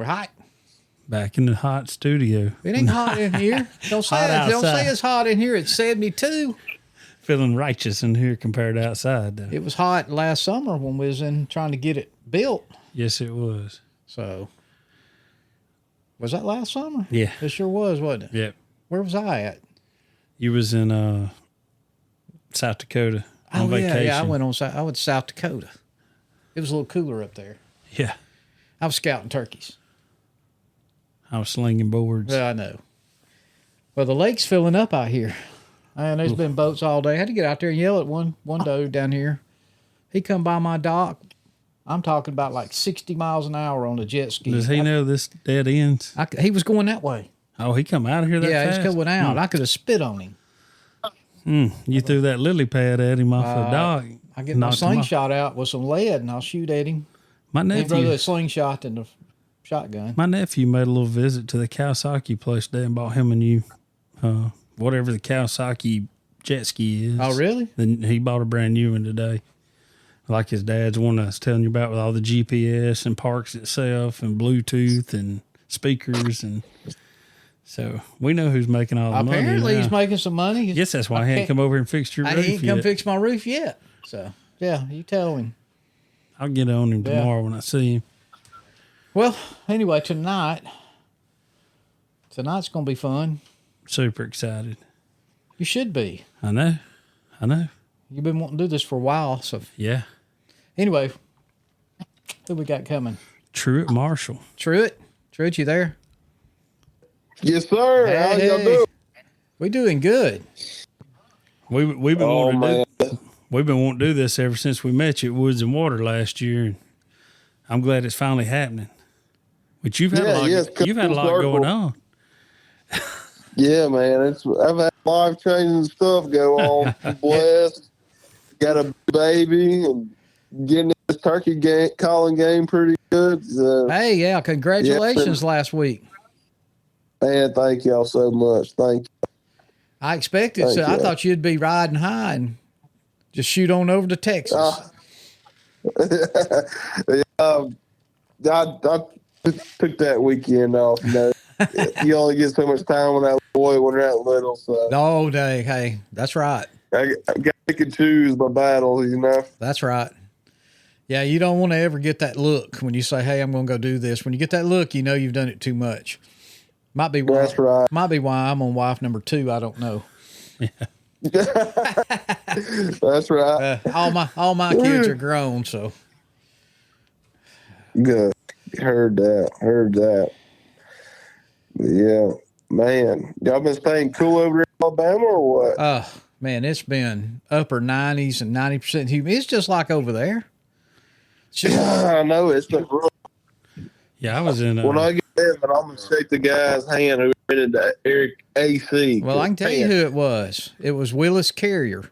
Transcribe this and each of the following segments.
We're hot. Back in the hot studio. It ain't hot in here. Don't say it's hot in here. It's 72. Feeling righteous in here compared to outside, though. It was hot last summer when we was in trying to get it built. Yes, it was. So, was that last summer? Yeah. It sure was, wasn't it? Yep. Where was I at? You was in South Dakota on vacation. Yeah, I went to South Dakota. It was a little cooler up there. Yeah. I was scouting turkeys. I was slinging boards. Yeah, I know. Well, the lake's filling up out here. And there's been boats all day. I had to get out there and yell at one dude down here. He come by my dock. I'm talking about like 60 miles an hour on a jet ski. Does he know this dead ends? He was going that way. Oh, he come out of here that fast? Yeah, he's going out. I could have spit on him. You threw that lily pad at him off the dock. I get my slingshot out with some lead and I'll shoot at him. My nephew. He'd rather a slingshot than a shotgun. My nephew made a little visit to the Kawasaki place today and bought him a new, whatever the Kawasaki jet ski is. Oh, really? Then he bought a brand new one today. Like his dad's one I was telling you about with all the GPS and parks itself and Bluetooth and speakers. And so we know who's making all the money. Apparently he's making some money. Yes, that's why he ain't come over and fixed your roof yet. He ain't come fix my roof yet. So, yeah, you tell him. I'll get on him tomorrow when I see him. Well, anyway, tonight's going to be fun. Super excited. You should be. I know. You've been wanting to do this for a while, so. Yeah. Anyway, who we got coming? Truett Marshall. Truett, you there? Yes, sir. Hey, How y'all doing? We doing good. We've been wanting to do this ever since we met you at Woods and Water last year, and I'm glad it's finally happening. But you've had a lot going on. Yeah, man. I've had life-changing stuff go on. I'm blessed. Got a baby and getting this turkey calling game pretty good. Hey, yeah, congratulations last week. Man, thank y'all so much. Thank you. I expected so. I thought you'd be riding high and just shoot on over to Texas. I took that weekend off. You know, you only get so much time with that boy when they're that little. So. Oh, dang. Hey, that's right. I got to pick and choose my battles, you know. That's right. Yeah, you don't want to ever get that look when you say, hey, I'm going to go do this. When you get that look, you know you've done it too much. Might be why. That's right. Might be why I'm on wife number 2. I don't know. That's right. All my kids are grown, so. Good. Heard that. Yeah, man. Y'all been staying cool over in Alabama or what? Oh, man, it's been upper 90s and 90% humidity. It's just like over there. I know. It's been rough. Yeah, I was in. When I get there, I'm going to shake the guy's hand who rented that Eric AC. Well, I can tell you who it was. It was Willis Carrier.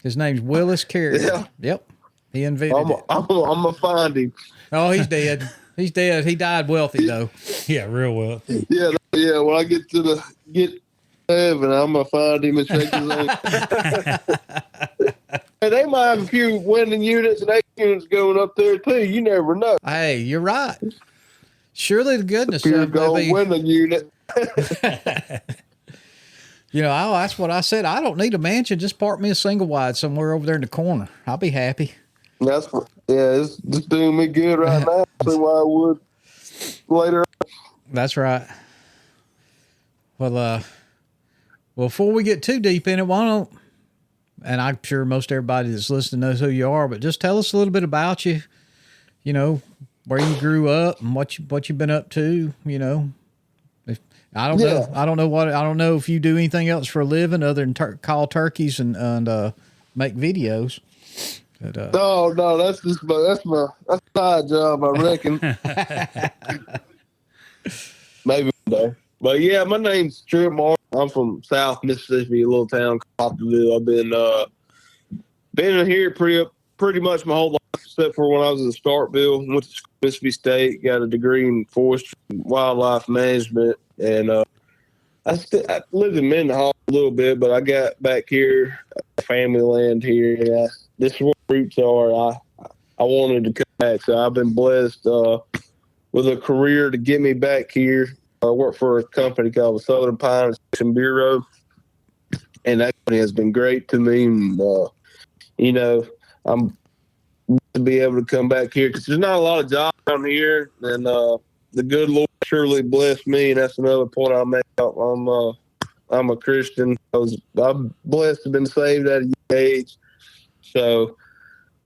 His name's Willis Carrier. Yeah. Yep. He invented it. I'm going to find him. Oh, he's dead. He's dead. He died wealthy, though. Yeah, real wealthy. Yeah. When I get to heaven, I'm going to find him and shake his hand. Hey, they might have a few winning units and 8 units going up there, too. You never know. Hey, you're right. Surely the goodness Pure gold winning unit. You know, that's what I said. I don't need a mansion. Just park me a single wide somewhere over there in the corner. I'll be happy. It's just doing me good right now. See why I would later on. That's right. Well, before we get too deep in it, why don't, and I'm sure most everybody that's listening knows who you are, but just tell us a little bit about you, you know, where you grew up and what you've been up to, you know. I don't know if you do anything else for a living other than call turkeys and make videos. But, no, that's my side job, I reckon. Maybe one day. But yeah, my name's Truett Marshall. I'm from South Mississippi, a little town called Poplarville. I've been here pretty much my whole life, except for when I was in Starkville. Went to Mississippi State, got a degree in forestry and wildlife management, and I lived in Mendenhall a little bit, but I got back here, family land here. Yeah, this is where roots are. I wanted to come back, so I've been blessed. with a career to get me back here. I work for a company called the Southern Pine Inspection Bureau, and that company has been great to me. And, you know, I'm to be able to come back here because there's not a lot of jobs down here, and the good Lord surely blessed me, and that's another point I'll make. I'm a Christian. I'm blessed to have been saved at a young age, so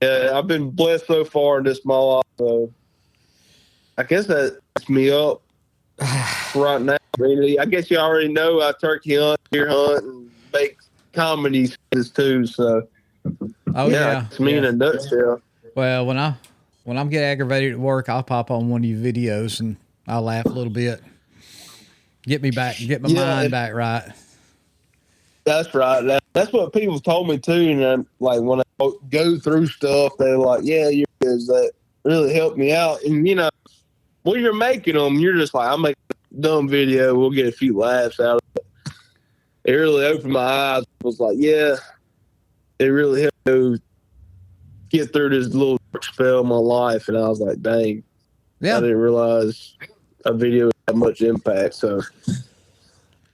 yeah, I've been blessed so far in this my life. So I guess that sets me up right now. Really, I guess you already know I turkey hunt, deer hunt, and make comedy skits too. So Yeah. it's me in a nutshell. Well, when I'm get aggravated at work, I'll pop on one of your videos and I'll laugh a little bit. Get me back, get my mind back right. That's right. That's what people told me too. And then, like when I go through stuff, they're like, "Yeah, that really helped me out." And you know, when you're making them, you're just like, "I'll make a dumb video. We'll get a few laughs out of it." It really opened my eyes. I was like, "Yeah, it really helped me get through this little spell in my life." And I was like, "Dang, I didn't realize a video had much impact." So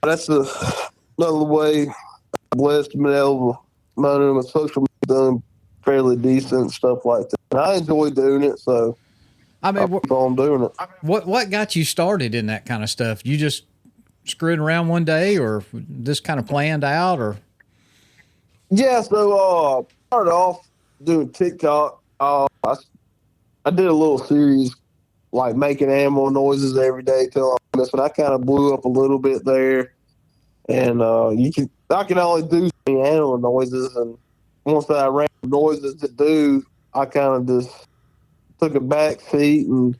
that's another way I'm blessed to be able to my social media done fairly decent stuff like that. And I enjoy doing it, so I keep on doing it. What got you started in that kind of stuff? You just screwing around one day, or this kind of planned out, or? Yeah, so started off doing TikTok. I did a little series like making animal noises every day till I'm missing. I kind of blew up a little bit there, and I can only do animal noises, and once I ran noises to do, I kind of just took a back seat, and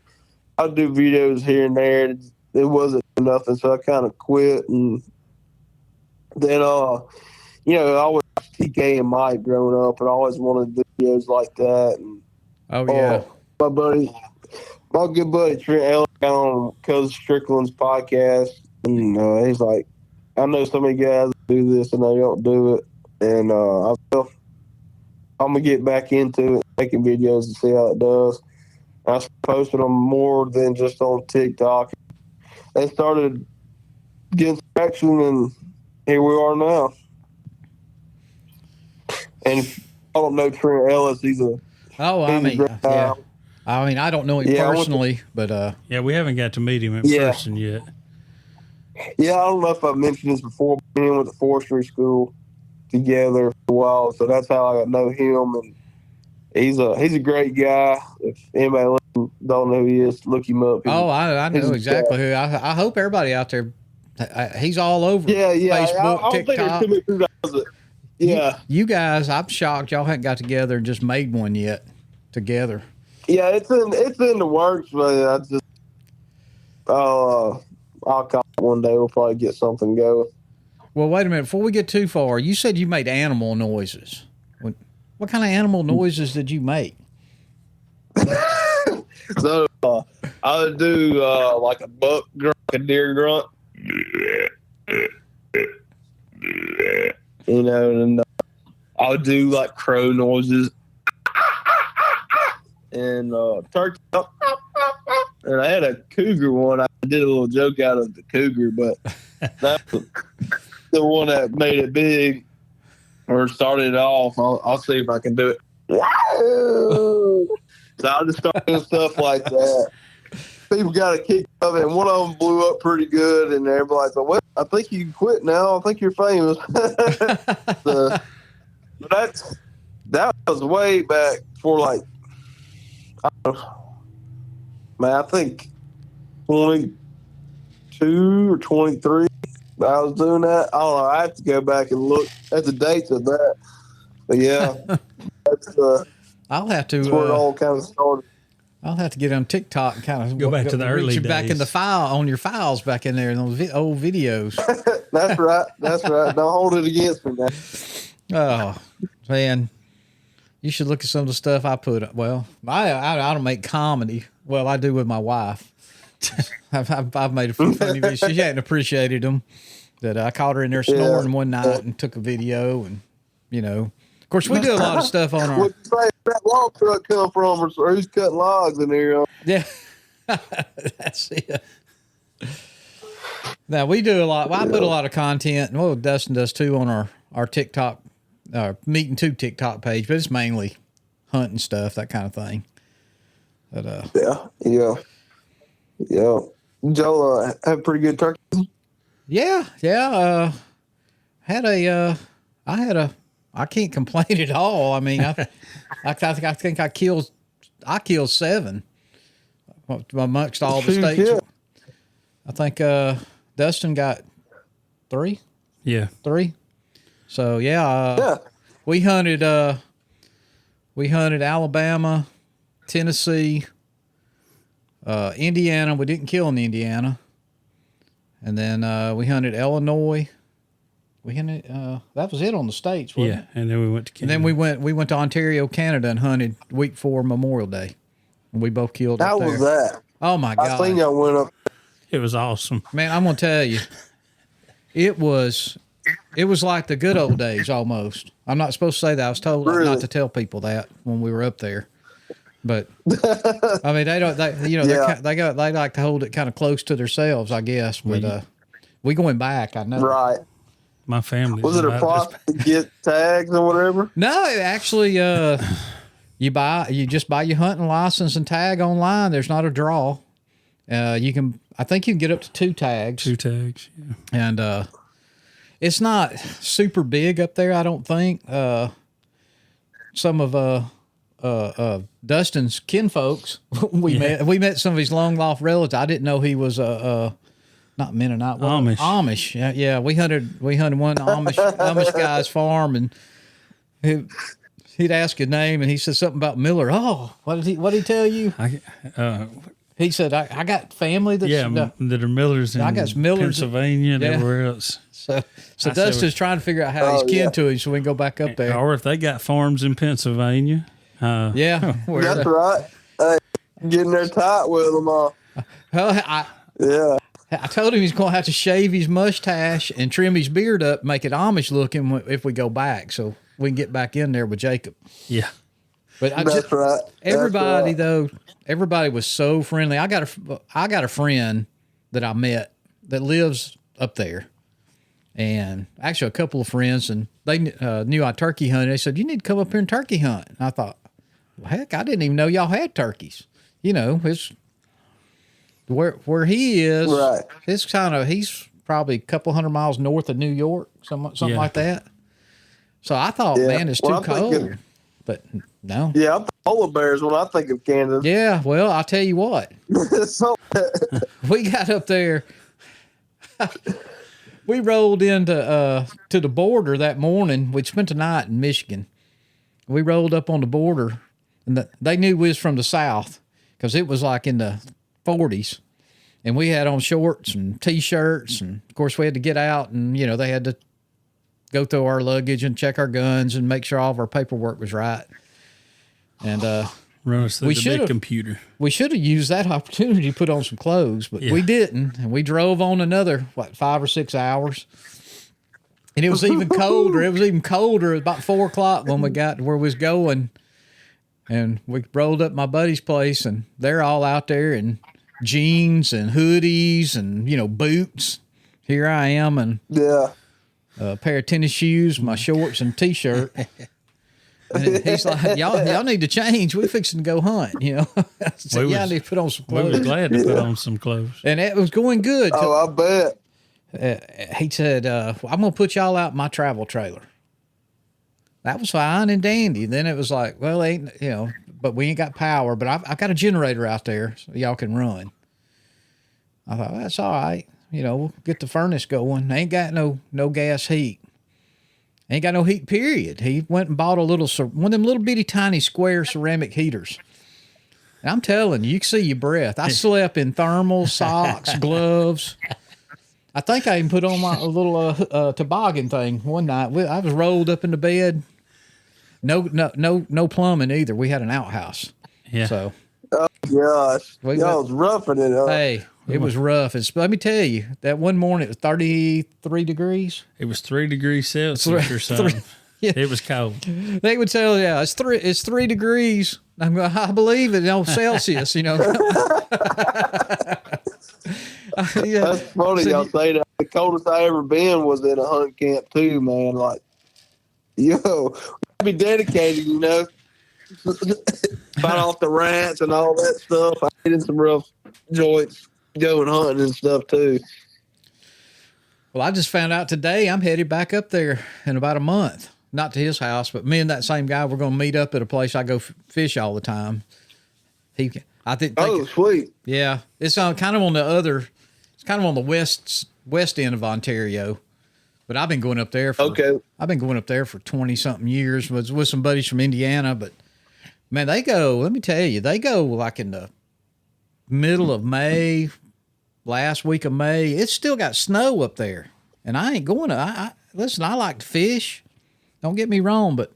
I'd do videos here and there. It wasn't nothing, so I kind of quit, and then you know, I was TK and Mike growing up, and I always wanted to do videos like that. And, my good buddy Trent Ellis on Coach Strickland's podcast, and he's like, "I know so many guys do this and they don't do it," and I felt I'm gonna get back into it, making videos and see how it does. I posted them more than just on TikTok. They started getting traction, and here we are now. And if I don't know Trent Ellis, he's a great guy. I mean, I don't know him personally, but we haven't got to meet him in person yet. Yeah, I don't know if I've mentioned this before, but we went to forestry school together for a while, so that's how I got to know him. And he's a great guy. If anybody don't know who he is, look him up. I know exactly who. I hope everybody out there. He's all over. Facebook, TikTok. You guys, I'm shocked y'all haven't got together and just made one yet together. Yeah, it's in the works, but I just I'll call it one day. We'll probably get something going. Well, wait a minute. Before we get too far, you said you made animal noises. What kind of animal noises did you make? So I would do like a buck grunt, a deer grunt. You know, and I would do like crow noises and turkey. And I had a cougar one. I did a little joke out of the cougar, but that's the one that made it big or started it off. I'll see if I can do it. So I'll just start doing stuff like that. People got a kick of it, and one of them blew up pretty good, and everybody's like, "Well, I think you can quit now. I think you're famous." So, that was way back for like, I think 22 or 23. I was doing that. I don't know. I have to go back and look at the dates of that. But yeah, that's I'll have to. That's where it all kind of started. I'll have to get on TikTok and kind of go back to the early days. Back in the file on your files back in there in those old videos. That's right. Don't hold it against me, man. Oh man, you should look at some of the stuff I put up. Well, I don't make comedy. Well, I do with my wife. I've made a few funny videos. She hadn't appreciated them. That I caught her in there snoring one night and took a video, and you know, of course, we do a lot of stuff on our. What'd you say that log truck come from, or who's cutting logs in here? Yeah, That's it. Now we do a lot. Well, I put a lot of content, and well, Dustin does too on our TikTok, Meeting Two TikTok page, but it's mainly hunting stuff, that kind of thing. But yeah. Joe had pretty good turkey. Yeah. I can't complain at all. I mean, I think I killed 7 amongst all the states. Yeah. I think Dustin got 3. Yeah. 3. So yeah. We hunted Alabama, Tennessee, Indiana. We didn't kill in Indiana. And then we hunted Illinois. We hunted that was it on the states, wasn't it? And then we went to Canada. And then we went to Ontario, Canada, and hunted week 4 Memorial Day. And we both killed up there. How was that? Oh my God. I think I went up. It was awesome. Man, I'm gonna tell you, it was like the good old days almost. I'm not supposed to say that. I was told not to tell people that when we were up there. But I mean, they like to hold it kind of close to themselves, I guess. But we going back, I know. Right. My family. Was it a process to get tags or whatever? No, actually, you just buy your hunting license and tag online. There's not a draw. I think you can get up to 2 tags. 2 tags, yeah. And it's not super big up there, I don't think. Some of Dustin's kinfolks, we met some of his long lost relatives. I didn't know he was not Mennonite, Amish. Yeah. We hunted one Amish guy's farm, and he'd ask his name, and he said something about Miller. Oh, what did he tell you? He said, I got family that's... that are Millers in Pennsylvania and everywhere else. So Dustin's trying to figure out how he's kin to him so we can go back up there. Or if they got farms in Pennsylvania. Yeah. That's right. Getting there tight with them all. I told him he's going to have to shave his mustache and trim his beard up, make it Amish looking if we go back, so we can get back in there with Jacob. Yeah. But that's right. Everybody, though, everybody was so friendly. I got a friend that I met that lives up there, and actually a couple of friends, and they knew I turkey hunted. They said, "You need to come up here and turkey hunt." And I thought, well, heck, I didn't even know y'all had turkeys. You know, it's where he is. Right. He's probably a couple 100 miles north of New York, something like that. So I thought, man, it's too cold. But no. Yeah, I'm polar bears when I think of Canada. Yeah, well, I'll tell you what. We got up there. We rolled into to the border that morning. We'd spent the night in Michigan. We rolled up on the border, and they knew we was from the South because it was like in the 40s. And we had on shorts and T-shirts, and, of course, we had to get out, and, they had to go through our luggage and check our guns and make sure all of our paperwork was right. And run us through the big computer. We should have used that opportunity to put on some clothes, but we didn't. And we drove on another 5 or 6 hours. And it was even colder. It was even colder about 4 o'clock when we got to where we was going. And we rolled up my buddy's place, and they're all out there in jeans and hoodies and boots. Here I am, and a pair of tennis shoes, my shorts, and T-shirt. And he's like, y'all need to change. We're fixing to go hunt, So I need to put on some clothes. We was glad to put on some clothes. And it was going good. Oh, I bet. He said, I'm going to put y'all out in my travel trailer. That was fine and dandy. Then it was like, well, but we ain't got power. But I've got a generator out there so y'all can run. I thought, that's all right. We'll get the furnace going. Ain't got no gas heat. Ain't got no heat, period. He went and bought one of them little bitty tiny square ceramic heaters. And I'm telling you, you can see your breath. I slept in thermal socks, gloves. I think I even put on my little toboggan thing one night. I was rolled up in the bed. No plumbing either. We had an outhouse. Yeah. So. Oh gosh, y'all was roughing it up. Hey, it was rough. Let me tell you, that one morning it was 33 degrees. It was 3 degrees Celsius or something. Yeah. It was cold. They would tell it's 3 degrees, I believe it on Celsius, you know. Yeah. That's funny So y'all say that. The coldest I ever been was in a hunt camp too, man. Like, yo, be dedicated, you know. Fight off the rats and all that stuff. I get in some rough joints going hunting and stuff too. Well, I just found out today I'm headed back up there in about a month. Not to his house, but me and that same guy, we're going to meet up at a place I go fish all the time. Sweet. Yeah, it's kind of on the other. It's kind of on the west end of Ontario, but I've been going up there. I've been going up there for 20-something years. Was with some buddies from Indiana, but man, they go. Let me tell you, they go like in the middle of May, last week of May. It's still got snow up there, and I ain't going to. Listen, I like to fish. Don't get me wrong, but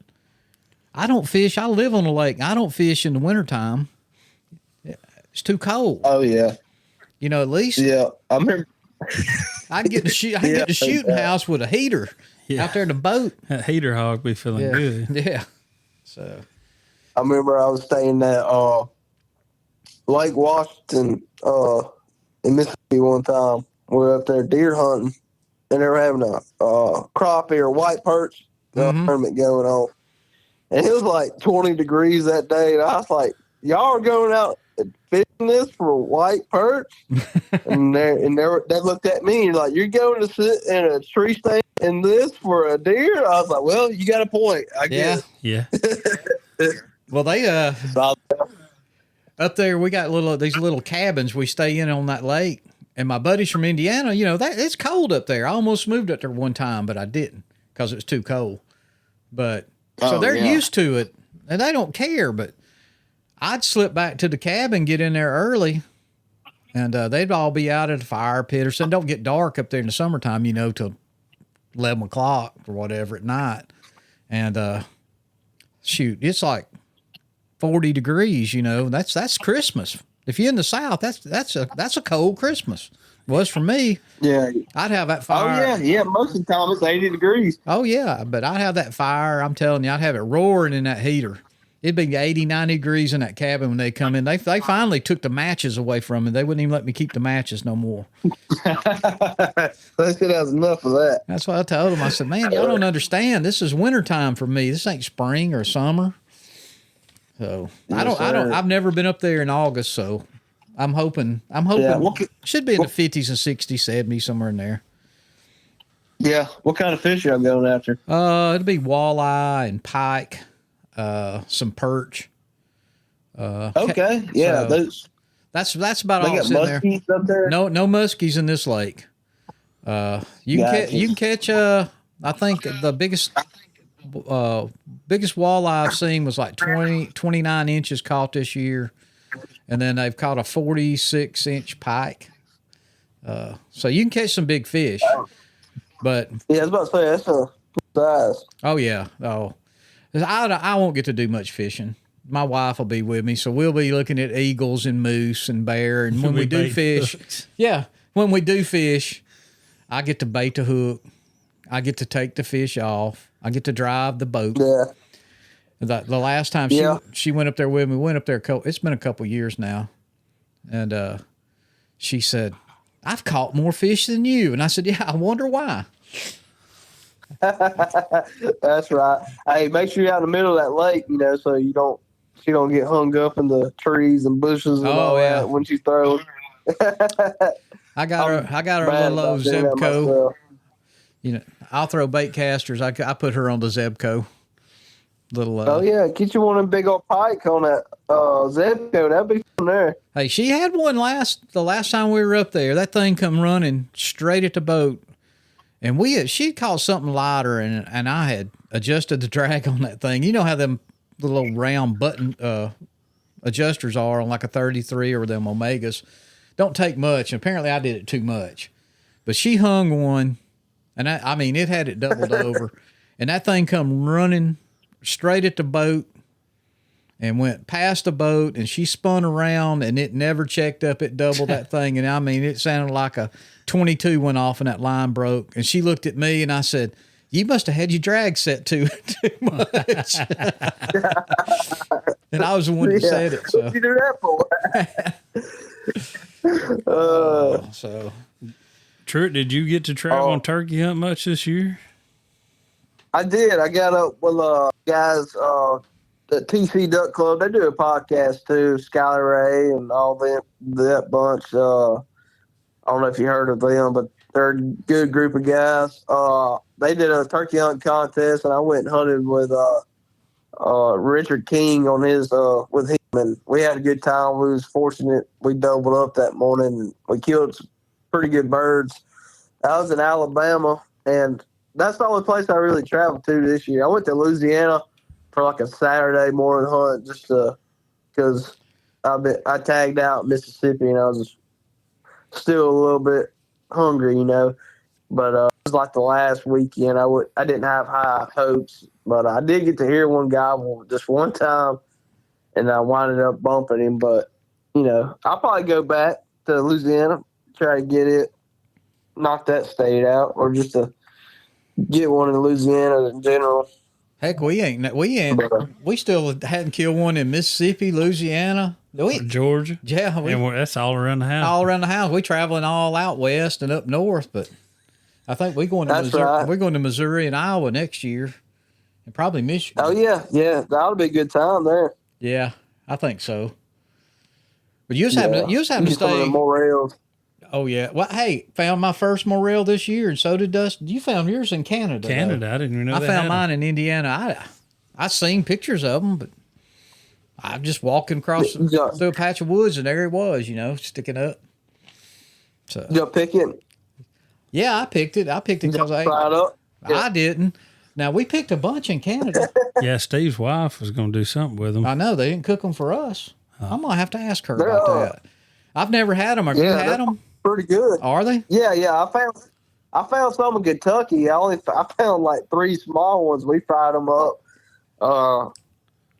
I don't fish. I live on the lake. I don't fish in the wintertime. It's too cold. Oh yeah. You know, at least I remember. I can get the shooting house with a heater out there in the boat. That heater hog be feeling good. Yeah. So I remember I was staying at Lake Washington in Mississippi one time. We were up there deer hunting, and they were having a crappie or white perch tournament going on. And it was like 20 degrees that day, and I was like, y'all are going out and fishing this for a white perch? and they looked at me and like, you're going to sit in a tree stand in this for a deer? I was like, well, you got a point, I guess. Yeah. well, they up there we got these little cabins we stay in on that lake. And my buddies from Indiana, you know, it's cold up there. I almost moved up there one time, but I didn't because it was too cold. But so they're used to it and they don't care. But I'd slip back to the cabin, get in there early, and they'd all be out at the fire pit or something. Don't get dark up there in the summertime, you know, till 11 o'clock or whatever at night. And shoot, it's like 40 degrees, you know. That's Christmas. If you're in the South, that's a cold Christmas. Was for me. Yeah. I'd have that fire. Oh, yeah. Most of the time it's 80 degrees. Oh, yeah. But I'd have that fire. I'm telling you, I'd have it roaring in that heater. It'd be 80, 90 degrees in that cabin when they come in. They finally took the matches away from me. They wouldn't even let me keep the matches no more. They said that's enough of that. That's what I told them. I said, man, y'all don't understand. This is wintertime for me. This ain't spring or summer. So I've never been up there in August, so I'm hoping should be in the 50s and 60s, 70s, somewhere in there. Yeah. What kind of fish y'all going after? It'll be walleye and pike, some perch. Okay. Yeah. So that's about all that's in there. Muskies up there? No muskies in this lake. You can catch I think the biggest walleye I've seen was like 29 inches caught this year. And then they've caught a 46-inch pike. So you can catch some big fish. But yeah, I was about to say, that's a size. Oh, yeah. Oh, I won't get to do much fishing. My wife will be with me, so we'll be looking at eagles and moose and bear. And when we do fish, when we do fish, I get to bait the hook. I get to take the fish off. I get to drive the boat. Yeah. The last time she went up there with me, it's been a couple years now. And she said, I've caught more fish than you. And I said, yeah, I wonder why. That's right. Hey, make sure you're out in the middle of that lake, you know, so she don't get hung up in the trees and bushes and all that when she's throwing. I got her a little old Zebco. You know, I'll throw bait casters. I put her on the Zebco. Get you one of them big old pike on that Zebco. That'd be fun there. Hey, she had one the last time we were up there. That thing come running straight at the boat, and she caught something lighter, and I had adjusted the drag on that thing. You know how them little round button adjusters are on like a 33 or them Omegas. Don't take much. And apparently I did it too much, but she hung one, and I mean it had it doubled over, and that thing come running straight at the boat and went past the boat, and she spun around and it never checked up. It doubled that thing. And I mean, it sounded like a 22 went off and that line broke. And she looked at me and I said, you must have had your drag set too much. And I was the one that said it. So. What'd you do that for? So. Truett, did you get to travel on turkey hunt much this year? I did. I got up with guys the TC Duck Club. They do a podcast too. Skylar Ray and all that bunch. I don't know if you heard of them, but they're a good group of guys. They did a turkey hunt contest, and I went and hunted with Richard King on his with him, and we had a good time. We was fortunate. We doubled up that morning, and we killed some pretty good birds. I was in Alabama, and that's the only place I really traveled to this year. I went to Louisiana for like a Saturday morning hunt just because I tagged out Mississippi, and I was still a little bit hungry, you know. But it was like the last weekend. I didn't have high hopes, but I did get to hear one guy just one time, and I winded up bumping him. But, you know, I'll probably go back to Louisiana, try to get it, knock that state out, or just to get one in Louisiana in general. Heck, we still hadn't killed one in Mississippi, Louisiana. Georgia. Yeah. That's all around the house. All around the house. We traveling all out west and up north, but I think we're going to Missouri. Right. We're going to Missouri and Iowa next year, and probably Michigan. Oh yeah, that'll be a good time there. Yeah, I think so. But you was having to stay. Morels. Oh yeah. Well, hey, found my first morel this year, and so did Dustin. You found yours in Canada. Canada, though. I didn't even know. I found mine in Indiana. I seen pictures of them, but I'm just walking across through a patch of woods, and there it was, you know, sticking up. So you pick it. Yeah, I picked it. Because I didn't. Now, we picked a bunch in Canada. Yeah, Steve's wife was going to do something with them. I know. They didn't cook them for us. I'm going to have to ask her about that. I've never had them. Have you had them? Pretty good. Are they? Yeah. I found some in Kentucky. I found like 3 small ones. We fried them up.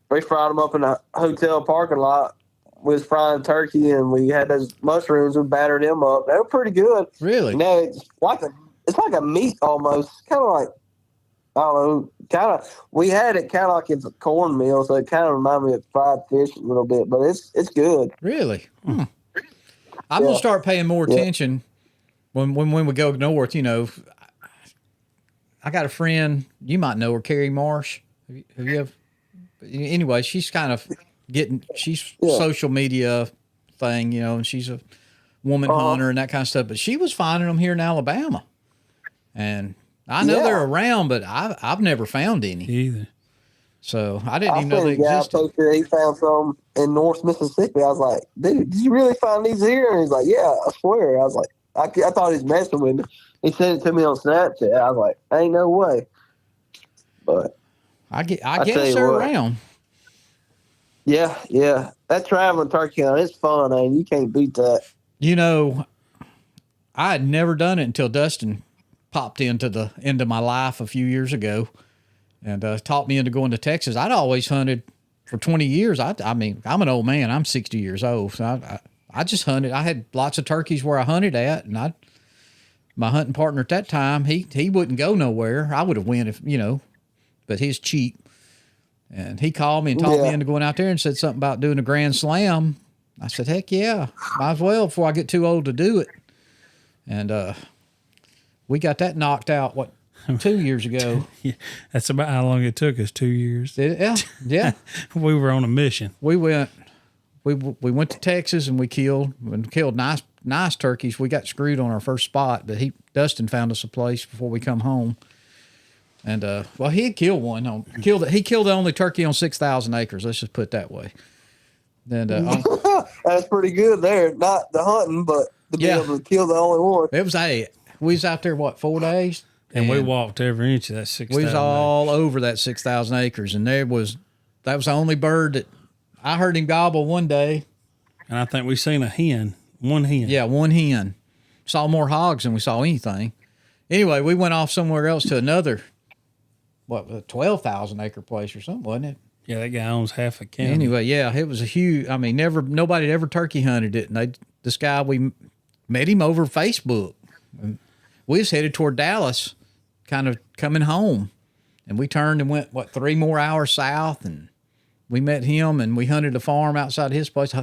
We fried them up in a hotel parking lot. We was frying turkey, and we had those mushrooms. We battered them up. They were pretty good. Really? You know, it's like a meat almost. Kind of like, I don't know. We had it kind of like it's a cornmeal, so it kind of reminded me of fried fish a little bit. But it's good. Really? Hmm. I'm gonna start paying more attention when we go north. You know, I got a friend. You might know her, Carrie Marsh. Have you ever? Anyway, she's kind of she's social media thing, you know, and she's a woman hunter and that kind of stuff. But she was finding them here in Alabama, and I know they're around, but I've never found any either. So I didn't even know they existed. He found some in North Mississippi. I was like, dude, did you really find these here? And he's like, yeah, I swear. I was like, I thought he was messing with me. He sent it to me on Snapchat. I was like, ain't no way. But I guess they're around. Yeah. That traveling turkey hunt, it's fun, man. You can't beat that. You know, I had never done it until Dustin popped into my life a few years ago, and taught me into going to Texas. I'd always hunted for 20 years. I mean, I'm an old man. I'm 60 years old, so I just hunted. I had lots of turkeys where I hunted at, and my hunting partner at that time, he wouldn't go nowhere. I would have went if, you know, but he's cheap. And he called me and talked me into going out there and said something about doing a Grand Slam. I said, heck yeah, might as well before I get too old to do it. And we got that knocked out, 2 years ago. Yeah, that's about how long it took us, 2 years. Yeah. We were on a mission. We went to Texas and we killed nice turkeys. We got screwed on our first spot, but Dustin found us a place before we come home. And he had killed one. He killed the only turkey on 6,000 acres. Let's just put it that way. And that's pretty good there. Not the hunting, but to be able to kill the only one. It was we was out there 4 days, and we walked every inch of that 6,000. We was all over that 6,000 acres, and that was the only bird that I heard him gobble one day. And I think we seen one hen. Yeah, one hen. Saw more hogs than we saw anything. Anyway, we went off somewhere else to another. A 12,000 acre place or something, wasn't it? Yeah, that guy owns half a county. Anyway, yeah, it was a huge. I mean, nobody had ever turkey hunted it, and this guy, we met him over Facebook. And we was headed toward Dallas, kind of coming home, and we turned and went 3 more hours south, and we met him, and we hunted a farm outside his place.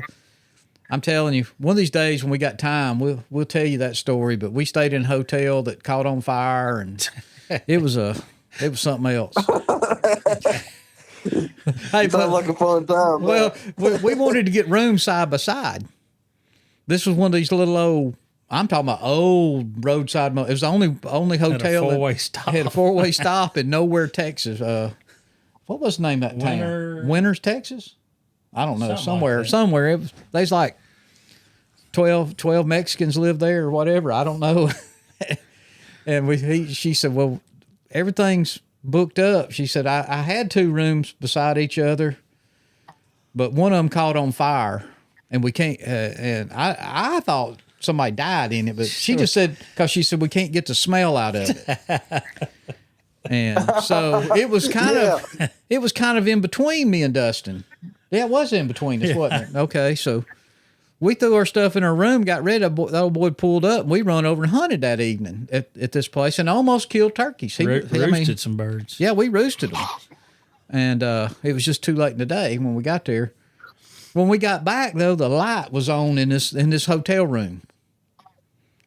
I'm telling you, one of these days when we got time, we'll tell you that story. But we stayed in a hotel that caught on fire, and it was something else. Hey, sounds like a fun time. Well, we wanted to get rooms side by side. This was one of these little old. I'm talking about old roadside. It was the only hotel had a four-way stop. Had a 4-way stop in Nowhere, Texas. What was the name of that town? Winters, Texas. I don't know. Somewhere. It was. There's like 12 Mexicans live there or whatever. I don't know. And she said, well, everything's booked up. She said, I had 2 rooms beside each other, but one of them caught on fire, and we can't. And I thought somebody died in it, but she just said, because she said we can't get the smell out of it. And so it was kind of in between me and Dustin. Yeah, it was in between us, wasn't it? Okay, so we threw our stuff in our room, got ready. The old boy pulled up, and we run over and hunted that evening at this place, and almost killed turkeys. Roosted some birds. Yeah, we roosted them, and it was just too late in the day when we got there. When we got back, though, the light was on in this hotel room.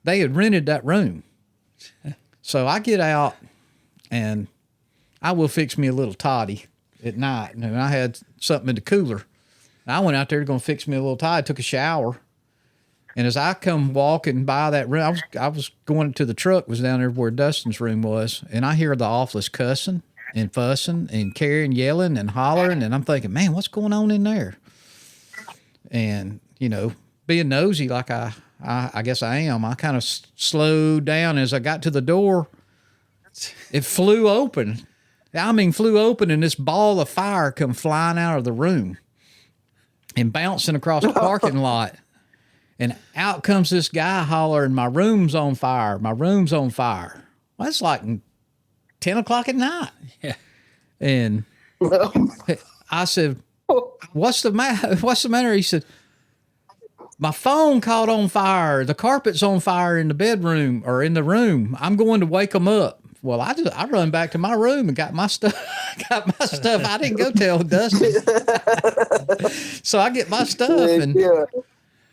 They had rented that room, so I get out, and I will fix me a little toddy at night, and I had something in the cooler. I went out there to go fix me a little toddy, took a shower, and as I come walking by that room, I was going to the truck, was down there where Dustin's room was, and I hear the awfulest cussing and fussing and carrying, yelling and hollering, and I'm thinking, man, what's going on in there? And, being nosy like I guess I am, I kind of slowed down. As I got to the door, it flew open. Flew open, and this ball of fire come flying out of the room and bouncing across the parking lot. And out comes this guy hollering, my room's on fire. My room's on fire. Well, it's like 10 o'clock at night. Yeah. And I said, what's the matter? He said, my phone caught on fire. The carpet's on fire in the bedroom or in the room. I'm going to wake them up. Well, I run back to my room and got my stuff. I didn't go tell Dustin. So I get my stuff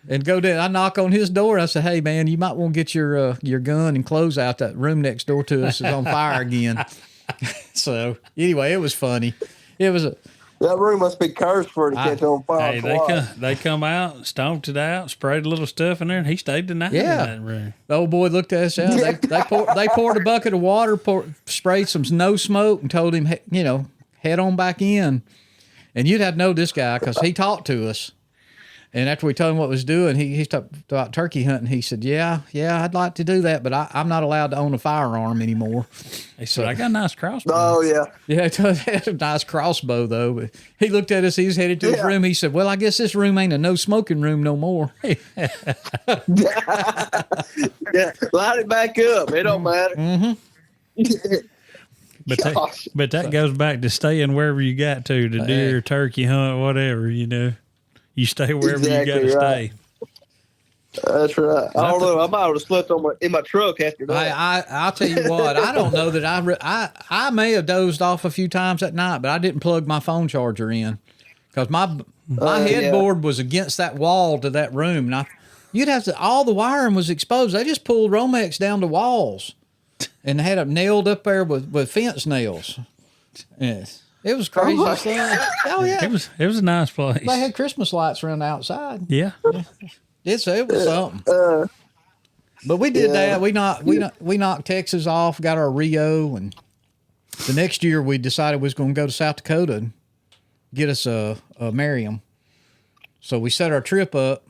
and go down. I knock on his door. I say, hey, man, you might want to get your gun and clothes out. That room next door to us is on fire again. So anyway, it was funny. That room must be cursed for it to catch on fire. Hey, they come out, stomped it out, sprayed a little stuff in there, and he stayed the night in that room. The old boy looked at us out. They poured a bucket of water, sprayed some no smoke, and told him, head on back in. And you'd have to know this guy because he talked to us. And after we told him what was doing, he talked about turkey hunting. He said, yeah, I'd like to do that, but I'm not allowed to own a firearm anymore. He said, I got a nice crossbow. Oh, yeah. Yeah, it had a nice crossbow, though. But he looked at us. He was headed to his room. He said, well, I guess this room ain't a no smoking room no more. Yeah, light it back up. It don't matter. Mm-hmm. But that goes back to staying wherever you got to deer, turkey hunt, whatever, You stay wherever you got to stay. That's right. I don't know. I might have slept in my truck after that. I'll tell you what. I don't know that I may have dozed off a few times that night, but I didn't plug my phone charger in because my headboard was against that wall to that room, and you'd have to. All the wiring was exposed. They just pulled Romex down the walls and had it nailed up there with fence nails. Yes. It was crazy. Oh yeah, it was a nice place. They had Christmas lights around the outside. Yeah, it was something. But we did that. We knocked Texas off, got our Rio, and the next year we decided we was going to go to South Dakota and get us a Merriam. So we set our trip up,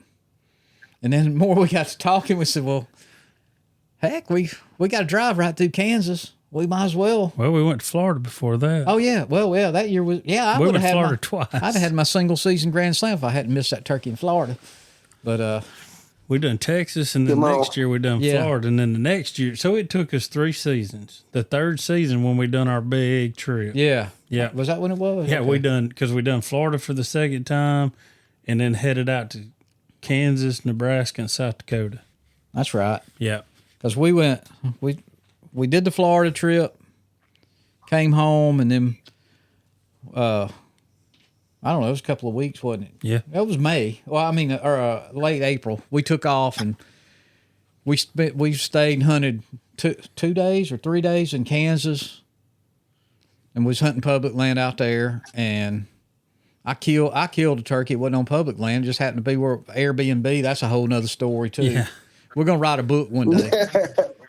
and then the more we got to talking, we said, "Well, heck, we got to drive right through Kansas." We might as well. Well, we went to Florida before that. Oh, yeah. Well, that year was, I we went to Florida twice. I'd have had my single season Grand Slam if I hadn't missed that turkey in Florida. But, we done Texas, and then next year we done Florida, and then the next year. So it took us 3 seasons. The third season when we done our big trip. Yeah. Yeah. Was that when it was? Yeah, okay. Because we done Florida for the second time, and then headed out to Kansas, Nebraska, and South Dakota. That's right. Yeah. Because we did the Florida trip, came home, and then I don't know, it was a couple of weeks, wasn't it? Yeah. It was May. Well, I mean, or late April. We took off and we stayed and hunted 2 days or 3 days in Kansas, and was hunting public land out there. And I killed a turkey. It wasn't on public land. It just happened to be where Airbnb. That's a whole nother story too. Yeah. We're gonna write a book one day.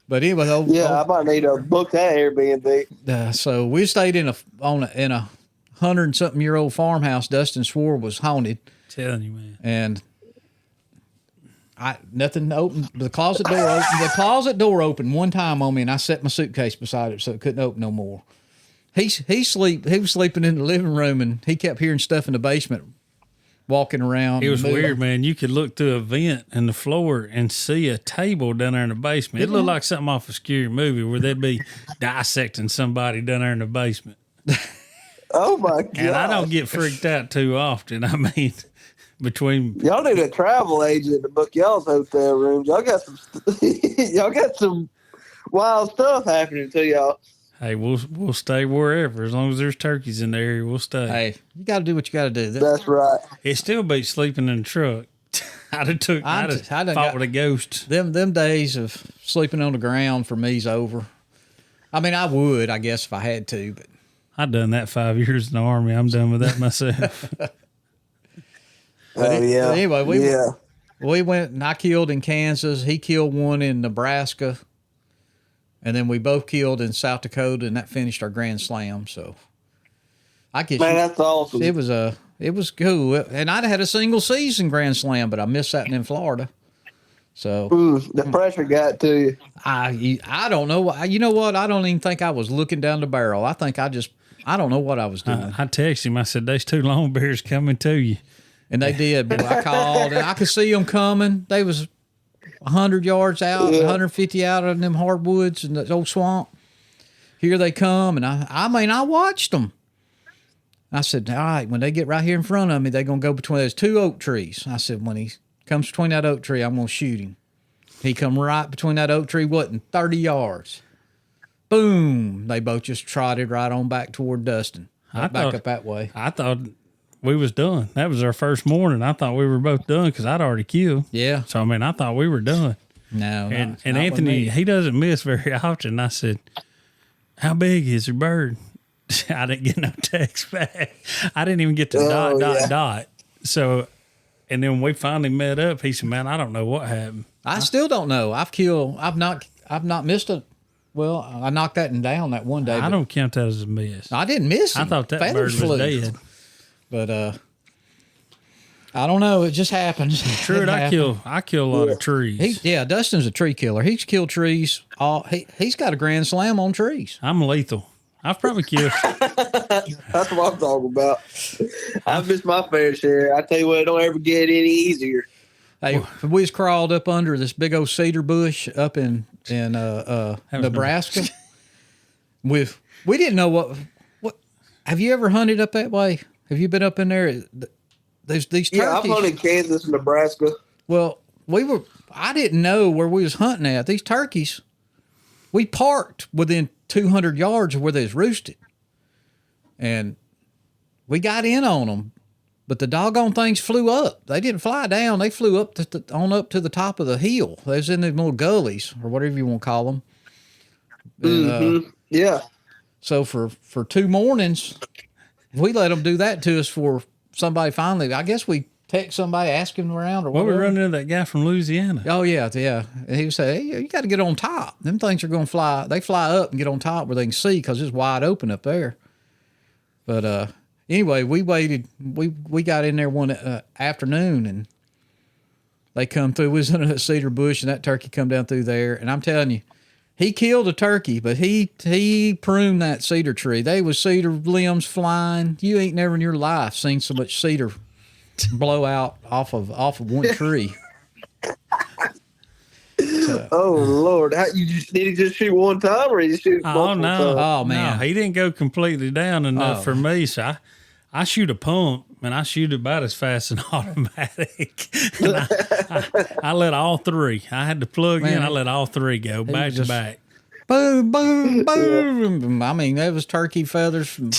But anyway, I might need to book that Airbnb. So we stayed in a 100-something-year-old farmhouse. Dustin swore was haunted. Telling you, man. And nothing opened. The closet door opened one time on me, and I set my suitcase beside it so it couldn't open no more. He was sleeping in the living room, and he kept hearing stuff in the basement walking around. It was weird, man. You could look through a vent in the floor and see a table down there in the basement. It looked like something off a scary movie where they'd be dissecting somebody down there in the basement. Oh my god! And I don't get freaked out too often. I mean, between y'all need a travel agent to book y'all's hotel rooms. Y'all got some wild stuff happening to y'all. Hey, we'll stay wherever as long as there's turkeys in the area. We'll stay. Hey, you got to do what you got to do. That's right. It still beats sleeping in the truck. I'd have fought with a ghost. Them days of sleeping on the ground for me's over. I mean, I would, I guess, if I had to, but I've done that 5 years in the Army. I'm done with that myself. Anyway, we went and I killed in Kansas. He killed one in Nebraska. And then we both killed in South Dakota, and that finished our Grand Slam. So I guess that's awesome. It was cool. And I'd had a single season Grand Slam, but I missed that in Florida. So the pressure got to you. I don't know. You know what? I don't even think I was looking down the barrel. I think I don't know what I was doing. I texted him. I said, "There's 2 lone bears coming to you," and they did. But I called, and I could see them coming. They was 100 yards out, 150 out of them hardwoods and the old swamp. Here they come, and I watched them. I said, all right, when they get right here in front of me, they're going to go between those 2 oak trees. I said, when he comes between that oak tree, I'm going to shoot him. He come right between that oak tree, wasn't 30 yards. Boom. They both just trotted right on back toward Dustin. Back up that way. I thought we was done. That was our first morning. I thought we were both done because I'd already killed. Yeah. So, I mean, I thought we were done. No. And Anthony, he doesn't miss very often. I said, how big is your bird? I didn't get no text back. I didn't even get the dot. So, and then when we finally met up, he said, man, I don't know what happened. I still don't know. I've not missed a. Well, I knocked that one down that one day. I don't count that as a miss. I didn't miss him. I thought that Feathers bird was flew. dead. But I don't know. It just happens. Truett, I kill a lot of trees. Dustin's a tree killer. He's killed trees. He's got a Grand Slam on trees. I'm lethal. I've probably killed. That's what I'm talking about. I've missed my fair share. I tell you what, it don't ever get any easier. Hey, we was crawled up under this big old cedar bush up in Nebraska. We didn't know what. Have you ever hunted up that way? Have you been up in there? These turkeys. Yeah, I've hunted Kansas and Nebraska. Well, I didn't know where we was hunting at. These turkeys, we parked within 200 yards of where they was roosted. And we got in on them, but the doggone things flew up. They didn't fly down. They flew up up to the top of the hill. They was in the little gullies or whatever you want to call them. And, yeah. So for 2 mornings, we let them do that to us for somebody finally. I guess we text somebody asking around or whatever. We running into that guy from Louisiana. Oh, yeah. And he would say, hey, you got to get on top. Them things are going to fly. They fly up and get on top where they can see because it's wide open up there. But anyway, we waited. We got in there one afternoon, and they come through. We was under a cedar bush, and that turkey come down through there. And I'm telling you, he killed a turkey, but he pruned that cedar tree. They was cedar limbs flying. You ain't never in your life seen so much cedar blow out off of one tree. Oh Lord! Did he just shoot one time, or did he shoot multiple times? Oh man, no, he didn't go completely down enough for me. So I shoot a pump, and I shoot about as fast as an automatic. And I let all 3. I had to plug in. I let all 3 go back to back. Boom, boom, boom. I mean, that was turkey feathers from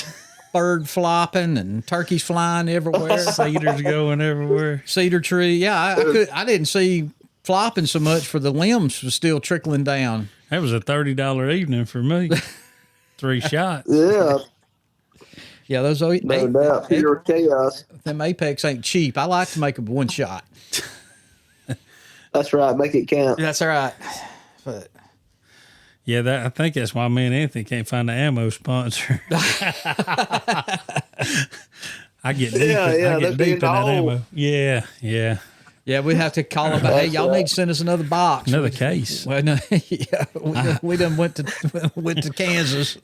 bird flopping and turkeys flying everywhere. Cedars going everywhere. Cedar tree. Yeah, I didn't see flopping so much for the limbs was still trickling down. That was a $30 evening for me. 3 shots. Yeah, Yeah, those no doubt. Pure chaos. them Apex ain't cheap. I like to make them one shot. That's right. Make it count. That's all right. But Yeah, I think that's why me and Anthony can't find the ammo sponsor. I get deep, I get deep in that ammo. Yeah. yeah, we have to call them. Hey, y'all need to send us another box. Another case. Well, no, yeah, we done went to Kansas.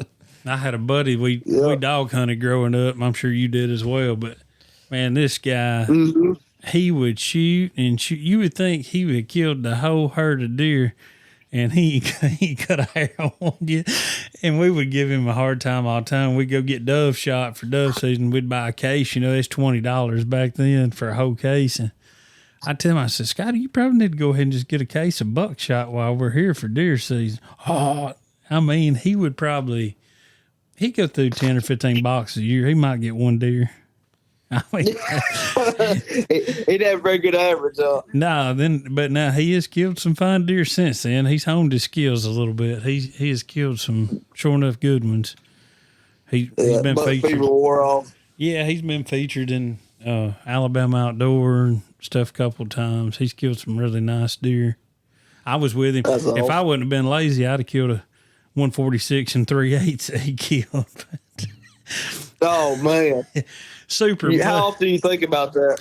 I had a buddy, we dog hunted growing up. I'm sure you did as well. But, man, this guy, he would shoot and shoot. You would think he would have killed the whole herd of deer, and he cut a hair on you. And we would give him a hard time all the time. We'd go get dove shot for dove season. We'd buy a case. You know, it's $20 back then for a whole case. And I tell him, I said, Scotty, you probably need to go ahead and just get a case of buckshot while we're here for deer season. Oh, I mean, he would probably... He'd go through 10 or 15 boxes a year. He might get one deer. I mean, He'd have a very good average, though. but now he has killed some fine deer since then. He's honed his skills a little bit. He has killed some sure enough good ones. He's been featured. People wore off. Yeah, he's been featured in Alabama Outdoor and stuff a couple of times. He's killed some really nice deer. I was with him. That's if awesome. I wouldn't have been lazy, I'd have killed a 146 and 3/8 that he killed. Oh, man. Super. How often do you think about that?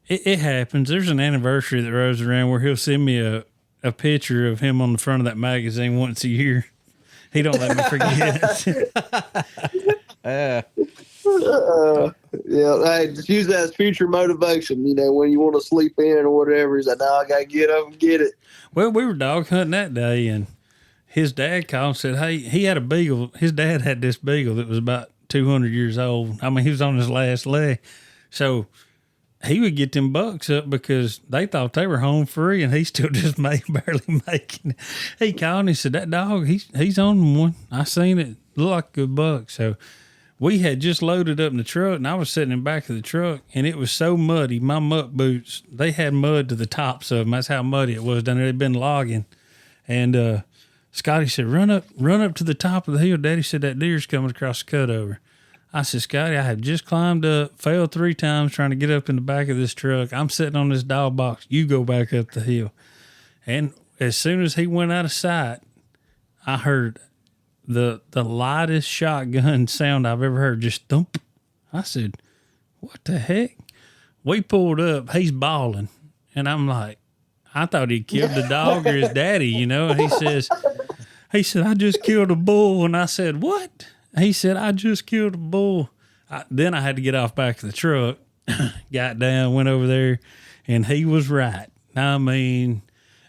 It happens. There's an anniversary that rolls around where he'll send me a picture of him on the front of that magazine once a year. He don't let me forget. Yeah, hey, just use that as future motivation. You know, when you want to sleep in or whatever, he's like, "No, I gotta get up and get it." Well, we were dog hunting that day, and his dad called and said, "Hey, he had a beagle. His dad had this beagle that was about 200 years old. I mean, he was on his last leg, so he would get them bucks up because they thought they were home free, and he still just barely making it. He called and he said, "That dog, he's on one. I seen it. Looked like a good buck." So we had just loaded up in the truck, and I was sitting in the back of the truck, and it was so muddy. My muck boots, they had mud to the tops of them. That's how muddy it was down there. They'd been logging, and Scotty said, run up to the top of the hill. Daddy said that deer's coming across the cutover. I said, Scotty, I have just climbed up, failed 3 times trying to get up in the back of this truck. I'm sitting on this dog box. You go back up the hill. And as soon as he went out of sight, I heard the lightest shotgun sound I've ever heard, just thump. I said, what the heck? We pulled up. He's bawling. And I'm like, I thought he killed the dog or his daddy, you know. And he said, I just killed a bull. And I said, what? He said, I just killed a bull. Then I had to get off back of the truck, got down, went over there, and he was right. I mean,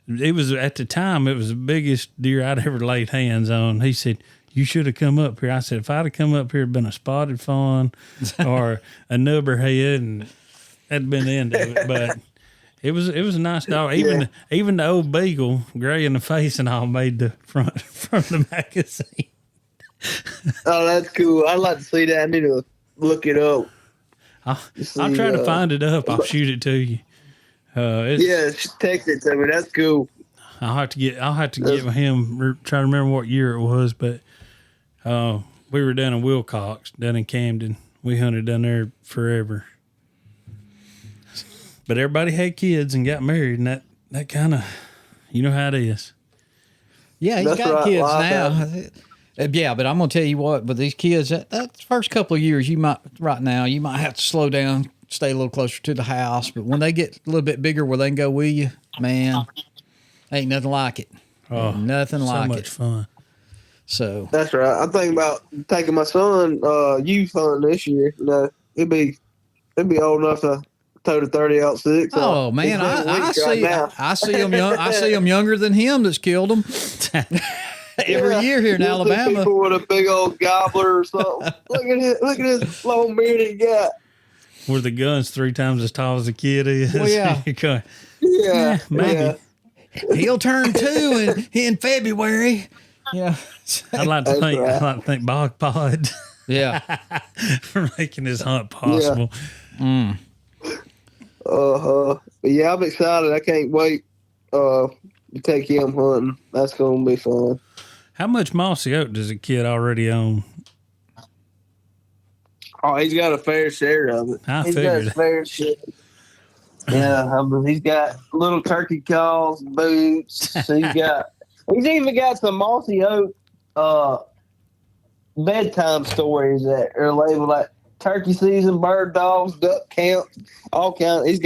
it was at the time, it was the biggest deer I'd ever laid hands on. He said, you should have come up here. I said, if I'd have come up here, it'd been a spotted fawn or a nubber head, and that'd been the end of it. But it was a nice dog. Even the old beagle, gray in the face and all, made the front from the magazine. Oh, that's cool. I'd like to see that. I need to look it up. I'll try to find it up. I'll shoot it to you. Just text it to me. That's cool. I'll have to get with him. Try to remember what year it was, but we were down in Wilcox, down in Camden. We hunted down there forever. But everybody had kids and got married, and that kind of, you know how it is. Yeah, he's got kids now. Yeah, but I'm gonna tell you what, with these kids, that first couple of years, you might have to slow down, stay a little closer to the house. But when they get a little bit bigger, where they can go with you, man, ain't nothing like it. Oh, nothing like it. So much fun. So that's right. I'm thinking about taking my son youth hunting this year. You know, he'd be old enough to tow the 30-06. Oh man, I see him young. I see him younger than him that's killed him. Every year here in Alabama. People with a big old gobbler or something. Look at this long beard he got. Where the gun's 3 times as tall as a kid is. Well, yeah. Maybe. Yeah. He'll turn 2 in February. Yeah. I'd like to think Bog Pod. Yeah. for making this hunt possible. But yeah, I'm excited. I can't wait to take him hunting. That's gonna be fun. How much mossy oak does a kid already own? Oh, he's got a fair share of it. I He's got figured. his fair share. Yeah, I mean, he's got little turkey calls, boots. He's even got some mossy oak bedtime stories that are labeled like turkey season, bird dogs, duck camp, all kinds.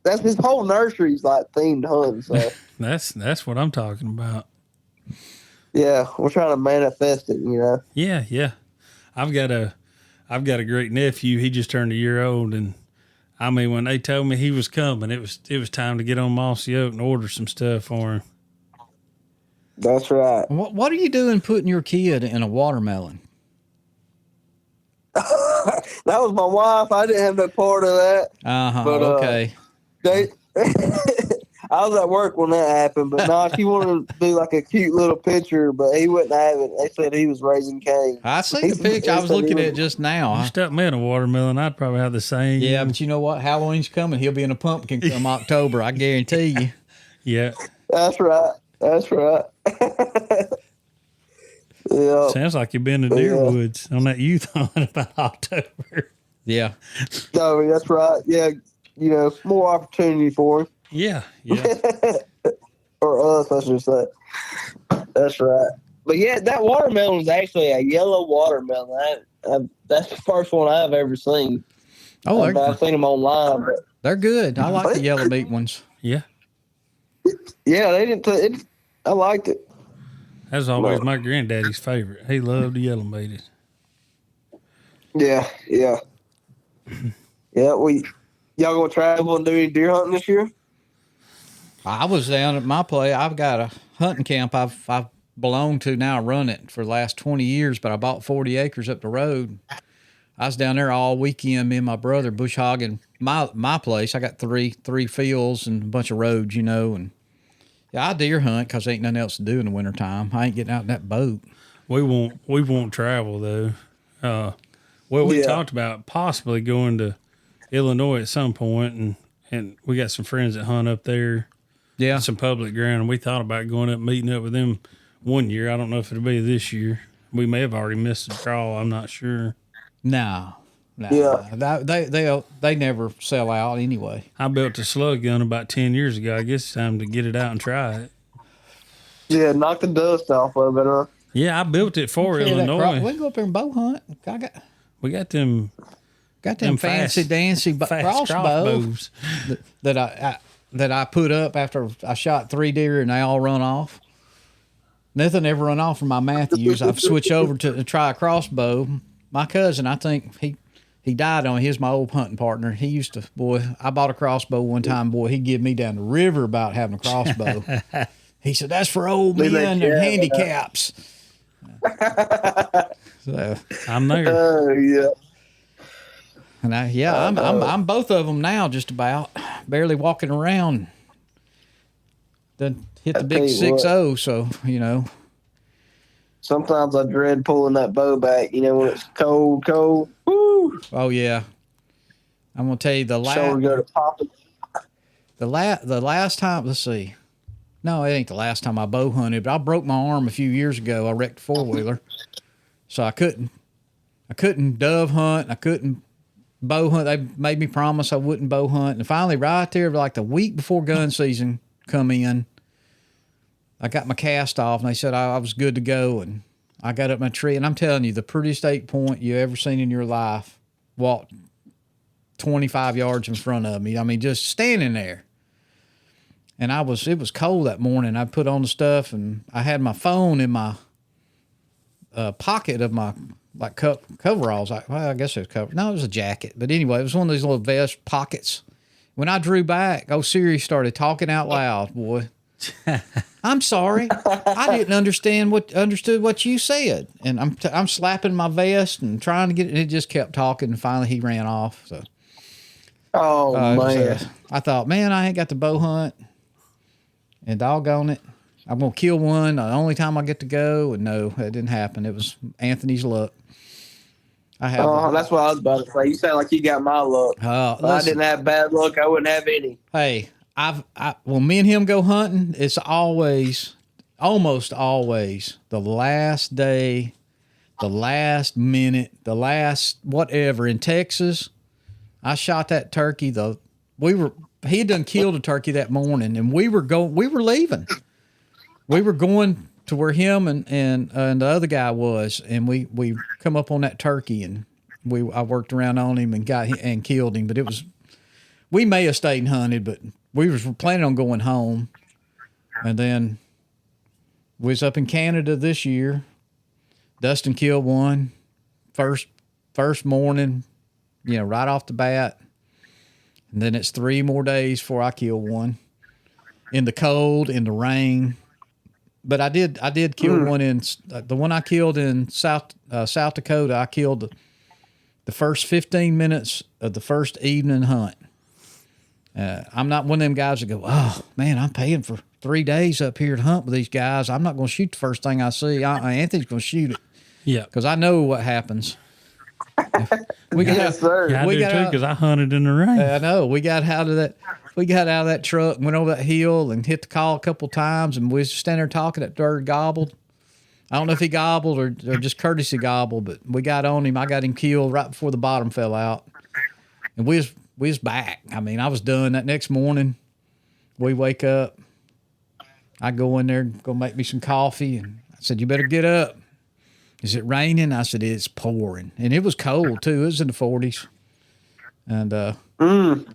That's his whole nursery's like themed hunting. So That's what I'm talking about. yeah, we're trying to manifest it. Yeah. I've got a great nephew. He just turned a year old, and I mean, when they told me he was coming, it was time to get on Mossy Oak and order some stuff for him. That's right. What are you doing putting your kid in a watermelon? That was my wife. I didn't have no part of that. But, Okay. I was at work when that happened, but no, she wanted to do like a cute little picture, but he wouldn't have it. They said he was raising cane. I see the picture. I was looking at it just now. You stuck me in a watermelon, I'd probably have the same. Yeah, but you know what? Halloween's coming. He'll be in a pumpkin come October. I guarantee you. Yeah. That's right. Yeah. Sounds like you've been to deer woods on that youth hunt about October. Yeah. No, that's right. Yeah, more opportunity for him. Yeah. Or us, I should say. That's right. But yeah, that watermelon is actually a yellow watermelon. That's the first one I've ever seen. Oh, I've seen them online. But they're good. I like the yellow meat ones. Yeah. Yeah, they didn't. I liked it. That was always my granddaddy's favorite. He loved the yellow meated. Yeah. Yeah. Y'all gonna travel and do any deer hunting this year? I was down at my place. I've got a hunting camp I've belonged to now. I run it for the last 20 years, but I bought 40 acres up the road. I was down there all weekend, me and my brother bush hogging my place. I got three fields and a bunch of roads, and yeah, I deer hunt because ain't nothing else to do in the wintertime. I ain't getting out in that boat. We won't travel though. We talked about possibly going to Illinois at some point, and we got some friends that hunt up there. Yeah, some public ground, and we thought about going up, meeting up with them one year. I don't know if it'll be this year. We may have already missed the draw. I'm not sure. No. Yeah. They never sell out anyway. I built a slug gun about 10 years ago. I guess it's time to get it out and try it. Yeah, knock the dust off of it, huh? Yeah, I built it for Illinois. We can go up there and bow hunt. We got them fancy dancy crossbows that I put up after I shot 3 deer and they all run off. Nothing ever run off from my Matthews. I've switched over to try a crossbow. My cousin, I think he died on. He's my old hunting partner. He used to, I bought a crossbow one time. He'd give me down the river about having a crossbow. He said, that's for old men and handicaps. So I'm there. Oh, yeah. And I'm both of them now, just about barely walking around. Then hit the big 6-0, so Sometimes I dread pulling that bow back. When it's cold. Woo! Oh yeah, I'm gonna tell you the last time. Let's see. No, it ain't the last time I bow hunted, but I broke my arm a few years ago. I wrecked a 4-wheeler, so I couldn't dove hunt. I couldn't bow hunt. They made me promise I wouldn't bow hunt. And finally, right there, like the week before gun season come in, I got my cast off, and they said I was good to go. And I got up my tree, and I'm telling you, the prettiest 8-point you ever seen in your life walked 25 yards in front of me. I mean, just standing there. And it was cold that morning. I put on the stuff, and I had my phone in my pocket of my coveralls. I guess it was cover. No, it was a jacket. But anyway, it was one of these little vest pockets. When I drew back, Siri started talking out loud, boy. I'm sorry. I didn't understood what you said. And I'm slapping my vest and trying to get it. And it just kept talking. And finally he ran off. So. Man. I thought, man, I ain't got the bow hunt. And doggone it. I'm going to kill one the only time I get to go. And no, that didn't happen. It was Anthony's luck. I have. Oh, that's what I was about to say. You sound like you got my luck. If I Listen, didn't have bad luck, I wouldn't have any. hey, when me and him go hunting, it's almost always the last day, the last minute, the last whatever. In Texas, I shot that turkey. He had done killed a turkey that morning, and we were leaving. We were going to where him and the other guy was, and we come up on that turkey, and I worked around on him and killed him. But we may have stayed and hunted, but we was planning on going home. And then we was up in Canada this year. Dustin killed one first morning, right off the bat. And then it's 3 more days before I kill one in the cold, in the rain. But I did kill one in the one I killed in South Dakota. I killed the first 15 minutes of the first evening hunt. I'm not one of them guys that go, oh man, I'm paying for 3 days up here to hunt with these guys. I'm not going to shoot the first thing I see. Anthony's going to shoot it. Yeah. Because I know what happens. Yes, sir. Yeah, I do too, because I hunted in the rain. I know. We got out of that truck, went over that hill and hit the call a couple times, and we was standing there talking. That bird gobbled. I don't know if he gobbled or just courtesy gobbled, but we got on him. I got him killed right before the bottom fell out. And we was back. I mean, I was done. That next morning, we wake up. I go in there, go make me some coffee, and I said, you better get up. Is it raining? I said, it's pouring. And it was cold, too. It was in the 40s. And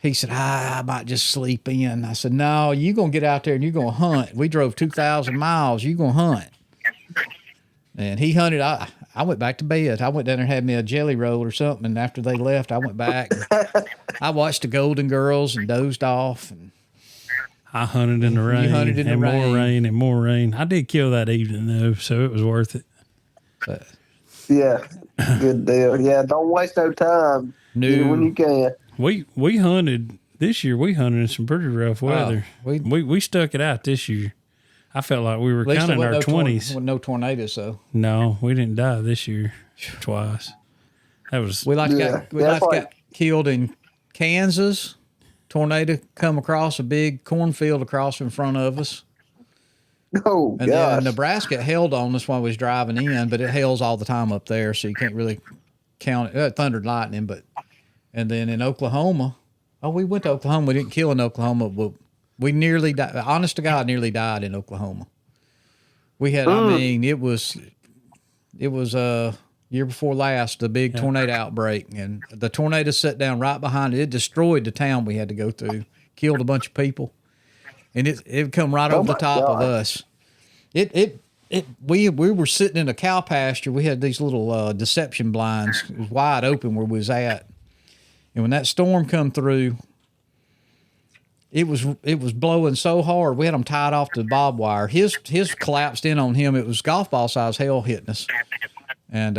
he said, I might just sleep in. I said, no, you're going to get out there and you're going to hunt. We drove 2,000 miles. You're going to hunt. And he hunted. I went back to bed. I went down there and had me a jelly roll or something. And after they left, I went back. I watched the Golden Girls and dozed off. And I hunted in the rain. You hunted in the rain. More rain and more rain. I did kill that evening, though, so it was worth it. But, yeah, good deal. Yeah, don't waste no time. No. Get it when you can. We hunted this year. We hunted in some pretty rough weather. We stuck it out this year. I felt like we were kind of in our 20s. With no tornadoes, though. No, we didn't die this year twice. That was got killed in Kansas. Tornado come across a big cornfield across in front of us. Oh, and then Nebraska held on us while we was driving in, but it hails all the time up there, so you can't really count it. Thunder and lightning, and then in Oklahoma, we went to Oklahoma. We didn't kill in Oklahoma, but we nearly died. Honest to God, nearly died in Oklahoma. We had, it was year before last, the big tornado outbreak, and the tornado set down right behind it. It destroyed the town we had to go through, killed a bunch of people. And it come right over the top of us. We were sitting in a cow pasture. We had these little deception blinds. It was wide open where we was at. And when that storm come through, it was blowing so hard. We had them tied off to the barbed wire. His collapsed in on him. It was golf ball size hail hitting us. And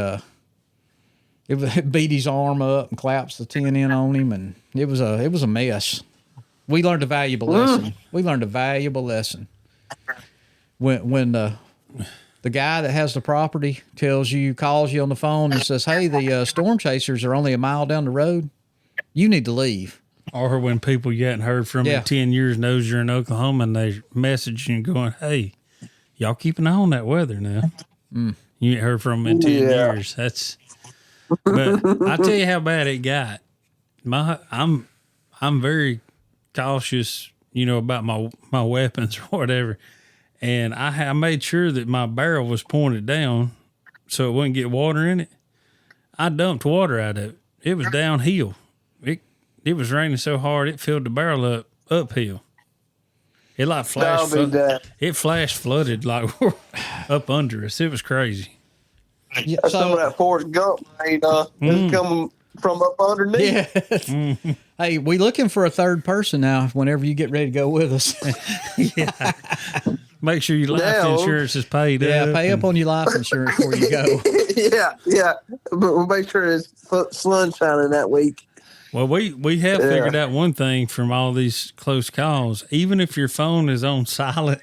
it beat his arm up and collapsed the tin in on him. And it was a mess. We learned a valuable lesson. When the guy that has the property calls you on the phone and says, hey, the storm chasers are only a mile down the road, you need to leave. Or when people you hadn't heard from in 10 years knows you're in Oklahoma and they message you going, hey, y'all keep an eye on that weather now. You ain't heard from them in 10 years. But I tell you how bad it got. I'm very cautious, about my weapons or whatever. And I made sure that my barrel was pointed down so it wouldn't get water in it. I dumped water out of it. It was downhill. It was raining so hard it filled the barrel uphill. It like flash flooded like up under us. It was crazy. Yeah, some of that Forrest Gump rain is coming from up underneath. Yeah. Hey, we looking for a third person now whenever you get ready to go with us. Yeah. Make sure your life insurance is paid up. Yeah, pay up on your life insurance before you go. Yeah. But we'll make sure it's sun shining that week. Well, we have figured out one thing from all these close calls. Even if your phone is on silent,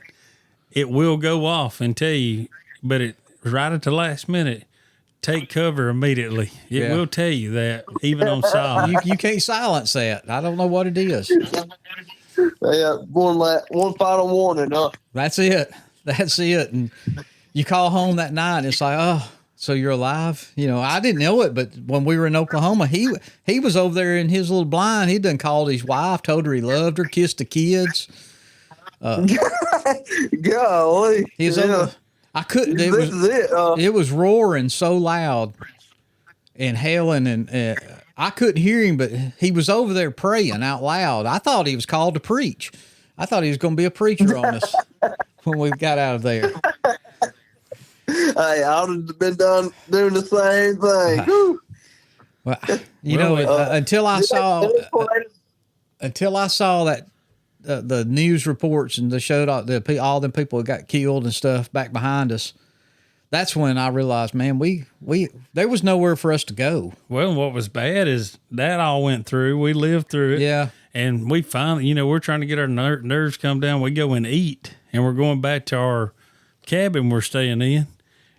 it will go off and tell you, but right at the last minute, take cover immediately. It Yeah. will tell you that, even on silent. You can't silence that. I don't know what it is. Yeah, one final warning. That's it. That's it. And you call home that night and it's like, oh, so you're alive? You know, I didn't know it, but when we were in Oklahoma, he was over there in his little blind. He done called his wife, told her he loved her, kissed the kids. Golly. He was over. I couldn't. This is it. It was roaring so loud and hailing, and I couldn't hear him, but he was over there praying out loud. I thought he was called to preach. I thought he was going to be a preacher on us when we got out of there. Hey, I would have been done doing the same thing. Well, until I saw that the news reports and they showed all them people that got killed and stuff back behind us. That's when I realized, man, we there was nowhere for us to go. Well, what was bad is that all went through. We lived through it. Yeah. And we finally, we're trying to get our nerves come down. We go and eat, and we're going back to our cabin we're staying in.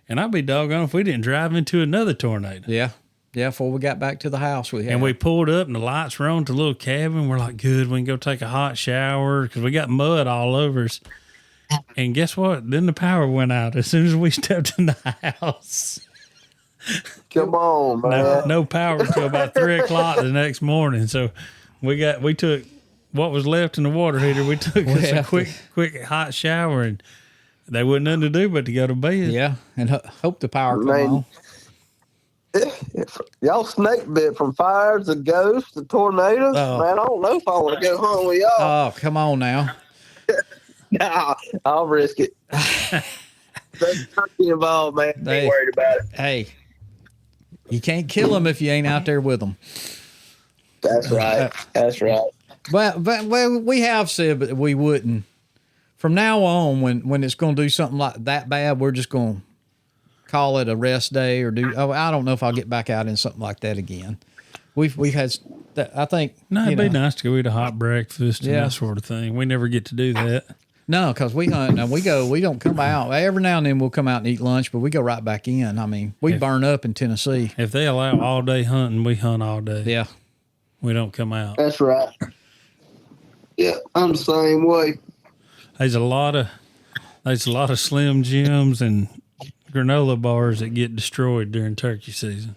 And I'd be doggone if we didn't drive into another tornado. Yeah. Yeah, before we got back to the house we had. And we pulled up and the lights were on to the little cabin. We're like, good, we can go take a hot shower because we got mud all over us. And guess what? Then the power went out as soon as we stepped in the house. Come on, man. No power until about 3 o'clock the next morning. So we took what was left in the water heater. We took us a quick hot shower, and they wasn't nothing to do but to go to bed. Yeah, and hope the power come on. Y'all snake bit from fires to ghosts to tornadoes. Oh. Man, I don't know if I want to go home with y'all. Oh, come on now. Nah, I'll risk it. There's turkey involved, man. Ain't worried about it. Hey, you can't kill them if you ain't out there with them. That's right. That's right. But we have said that we wouldn't. From now on, when it's going to do something like that bad, we're just going to call it a rest day or I don't know if I'll get back out in something like that again. We've had that. I think. No, it'd be nice to go eat a hot breakfast and Yeah. that sort of thing. We never get to do that. No, because we hunt and we don't come out. Every now and then we'll come out and eat lunch, but we go right back in. I mean, we burn up in Tennessee. If they allow all day hunting, we hunt all day. Yeah. We don't come out. That's right. Yeah, I'm the same way. There's a lot of Slim Jims and granola bars that get destroyed during turkey season.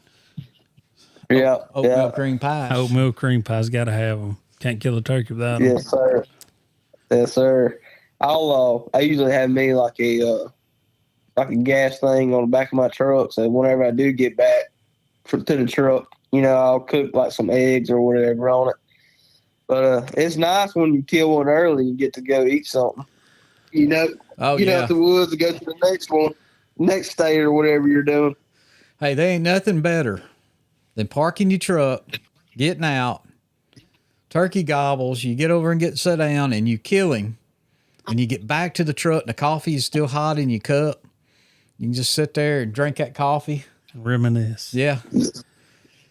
Yeah. Oatmeal cream pies. Oatmeal cream pies, got to have them. Can't kill a turkey without them. Yes, sir. Yes, sir. I usually have me like a gas thing on the back of my truck. So whenever I do get back to the truck, I'll cook like some eggs or whatever on it. But it's nice when you kill one early and get to go eat something. Oh, Get out the woods and go to the next one, next state or whatever you're doing. Hey, there ain't nothing better than parking your truck, getting out, turkey gobbles, you get over and get set down and you kill him. And you get back to the truck and the coffee is still hot in your cup. You can just sit there and drink that coffee. Reminisce. Yeah.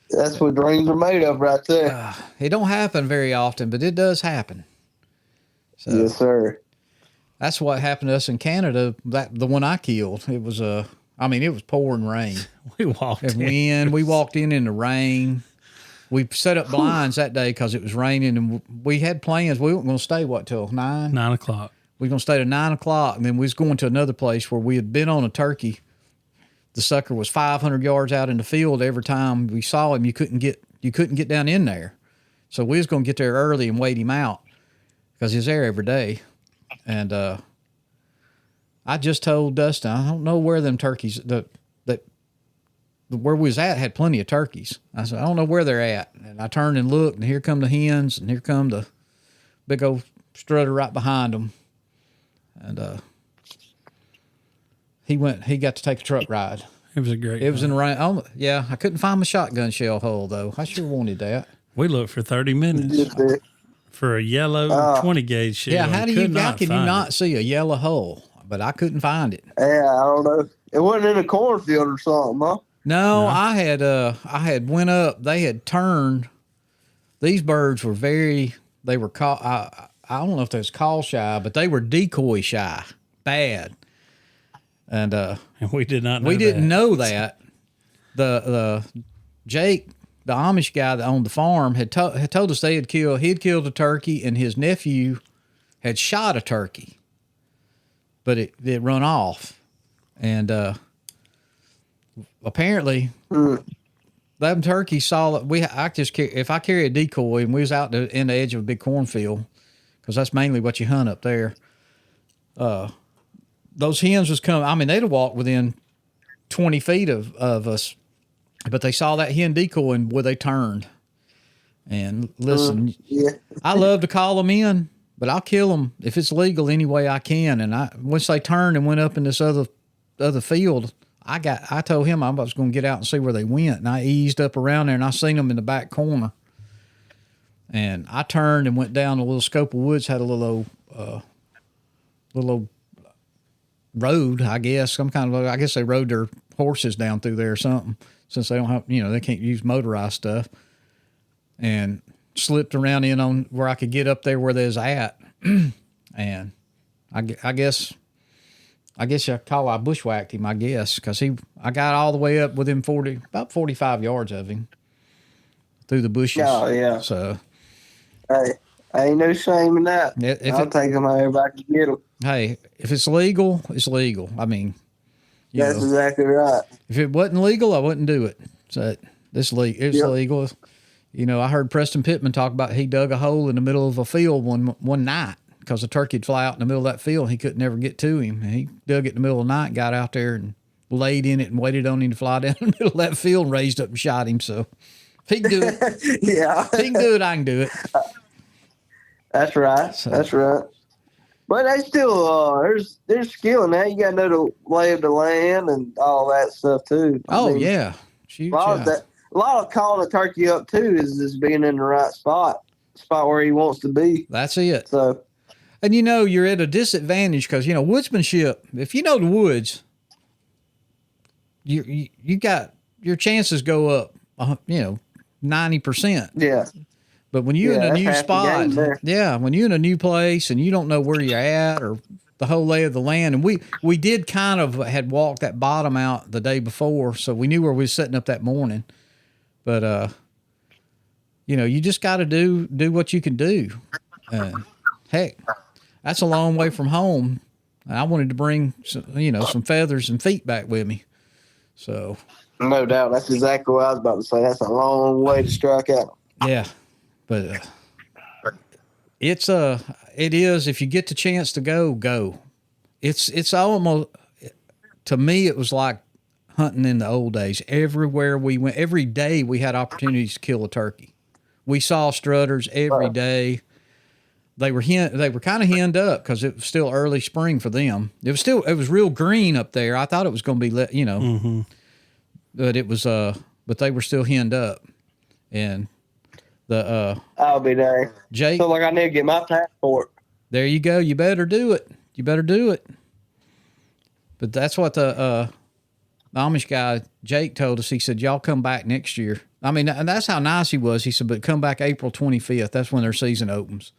That's what dreams are made of right there. It don't happen very often, but it does happen. So Yes, sir. that's what happened to us in Canada. The one I killed, it was it was pouring rain. We walked And in. we walked in the rain. We set up blinds that day because it was raining, and we had plans. We weren't going to stay, till 9? 9 o'clock. We were going to stay to 9 o'clock, and then we was going to another place where we had been on a turkey. The sucker was 500 yards out in the field. Every time we saw him, you couldn't get down in there. So we was going to get there early and wait him out because he's there every day. And I just told Dustin, I don't know where them turkeys where we was at had plenty of turkeys. I said, I don't know where they're at. And I turned and looked, and here come the hens, and here come the big old strutter right behind them. And he got to take a truck ride. It was a great It was in the rain. Oh, yeah, I couldn't find my shotgun shell hole, though. I sure wanted that. We looked for 30 minutes for a yellow 20 gauge shell. Yeah, how can you find not it. see a yellow hole? But I couldn't find it. Yeah, I don't know. It wasn't in a cornfield or something, huh? No, I had went up. They had turned. These birds were they were call. I don't know if they was call shy, but they were decoy shy, bad. And And we did not know we didn't that. know that. the Jake, the Amish guy that owned the farm, had told us he'd killed a turkey, and his nephew had shot a turkey, but it run off, and apparently that turkey saw that if I carry a decoy and we was out in the edge of a big cornfield, because that's mainly what you hunt up there. Those hens was coming. I mean, they'd have walked within 20 feet of us, but they saw that hen decoy and they turned. And listen, I love to call them in, but I'll kill them if it's legal any way I can. And once they turned and went up in this other field, I told him I was going to get out and see where they went. And I eased up around there and I seen them in the back corner. And I turned and went down a little scope of woods, had a little road, I guess, I guess they rode their horses down through there or something, since they don't have, they can't use motorized stuff, and slipped around in on where I could get up there where they was at. And I guess I bushwhacked him, I guess, because I got all the way up within about 45 yards of him through the bushes. Oh, yeah. So, hey, ain't no shame in that. I'll take them however I can get them. Hey, if it's legal, it's legal. I mean, that's exactly right. If it wasn't legal, I wouldn't do it. So it's legal. I heard Preston Pittman talk about he dug a hole in the middle of a field one night because a turkey would fly out in the middle of that field. And he couldn't never get to him. And he dug it in the middle of the night, got out there and laid in it and waited on him to fly down the middle of that field and raised up and shot him. So if he can do it, yeah, if he can do it, I can do it. That's right. So. That's right. But they still, there's skill in that. You got to know the lay of the land and all that stuff too. I mean, yeah. A lot of calling a turkey up too is just being in the right spot where he wants to be. That's it. So, and you're at a disadvantage because woodsmanship. If you know the woods, you got your chances go up. 90%. Yeah. But when you're in a new spot, when you're in a new place and you don't know where you're at or the whole lay of the land, and we did kind of had walked that bottom out the day before, so we knew where we was setting up that morning. But you just got to do what you can do. Heck, that's a long way from home. I wanted to bring some feathers and feet back with me. So no doubt, that's exactly what I was about to say. That's a long way to strike out. Yeah. But it is, if you get the chance to go. It's almost, to me, it was like hunting in the old days. Everywhere we went, every day we had opportunities to kill a turkey. We saw strutters every day. They were kind of henned up because it was still early spring for them. It was real green up there. I thought it was going to be, but it was, but they were still henned up. And I'll be there. Jake. So I need to get my passport. There you go. You better do it. But that's what the Amish guy, Jake, told us. He said, y'all come back next year. I mean, and that's how nice he was. He said, but come back April 25th. That's when their season opens.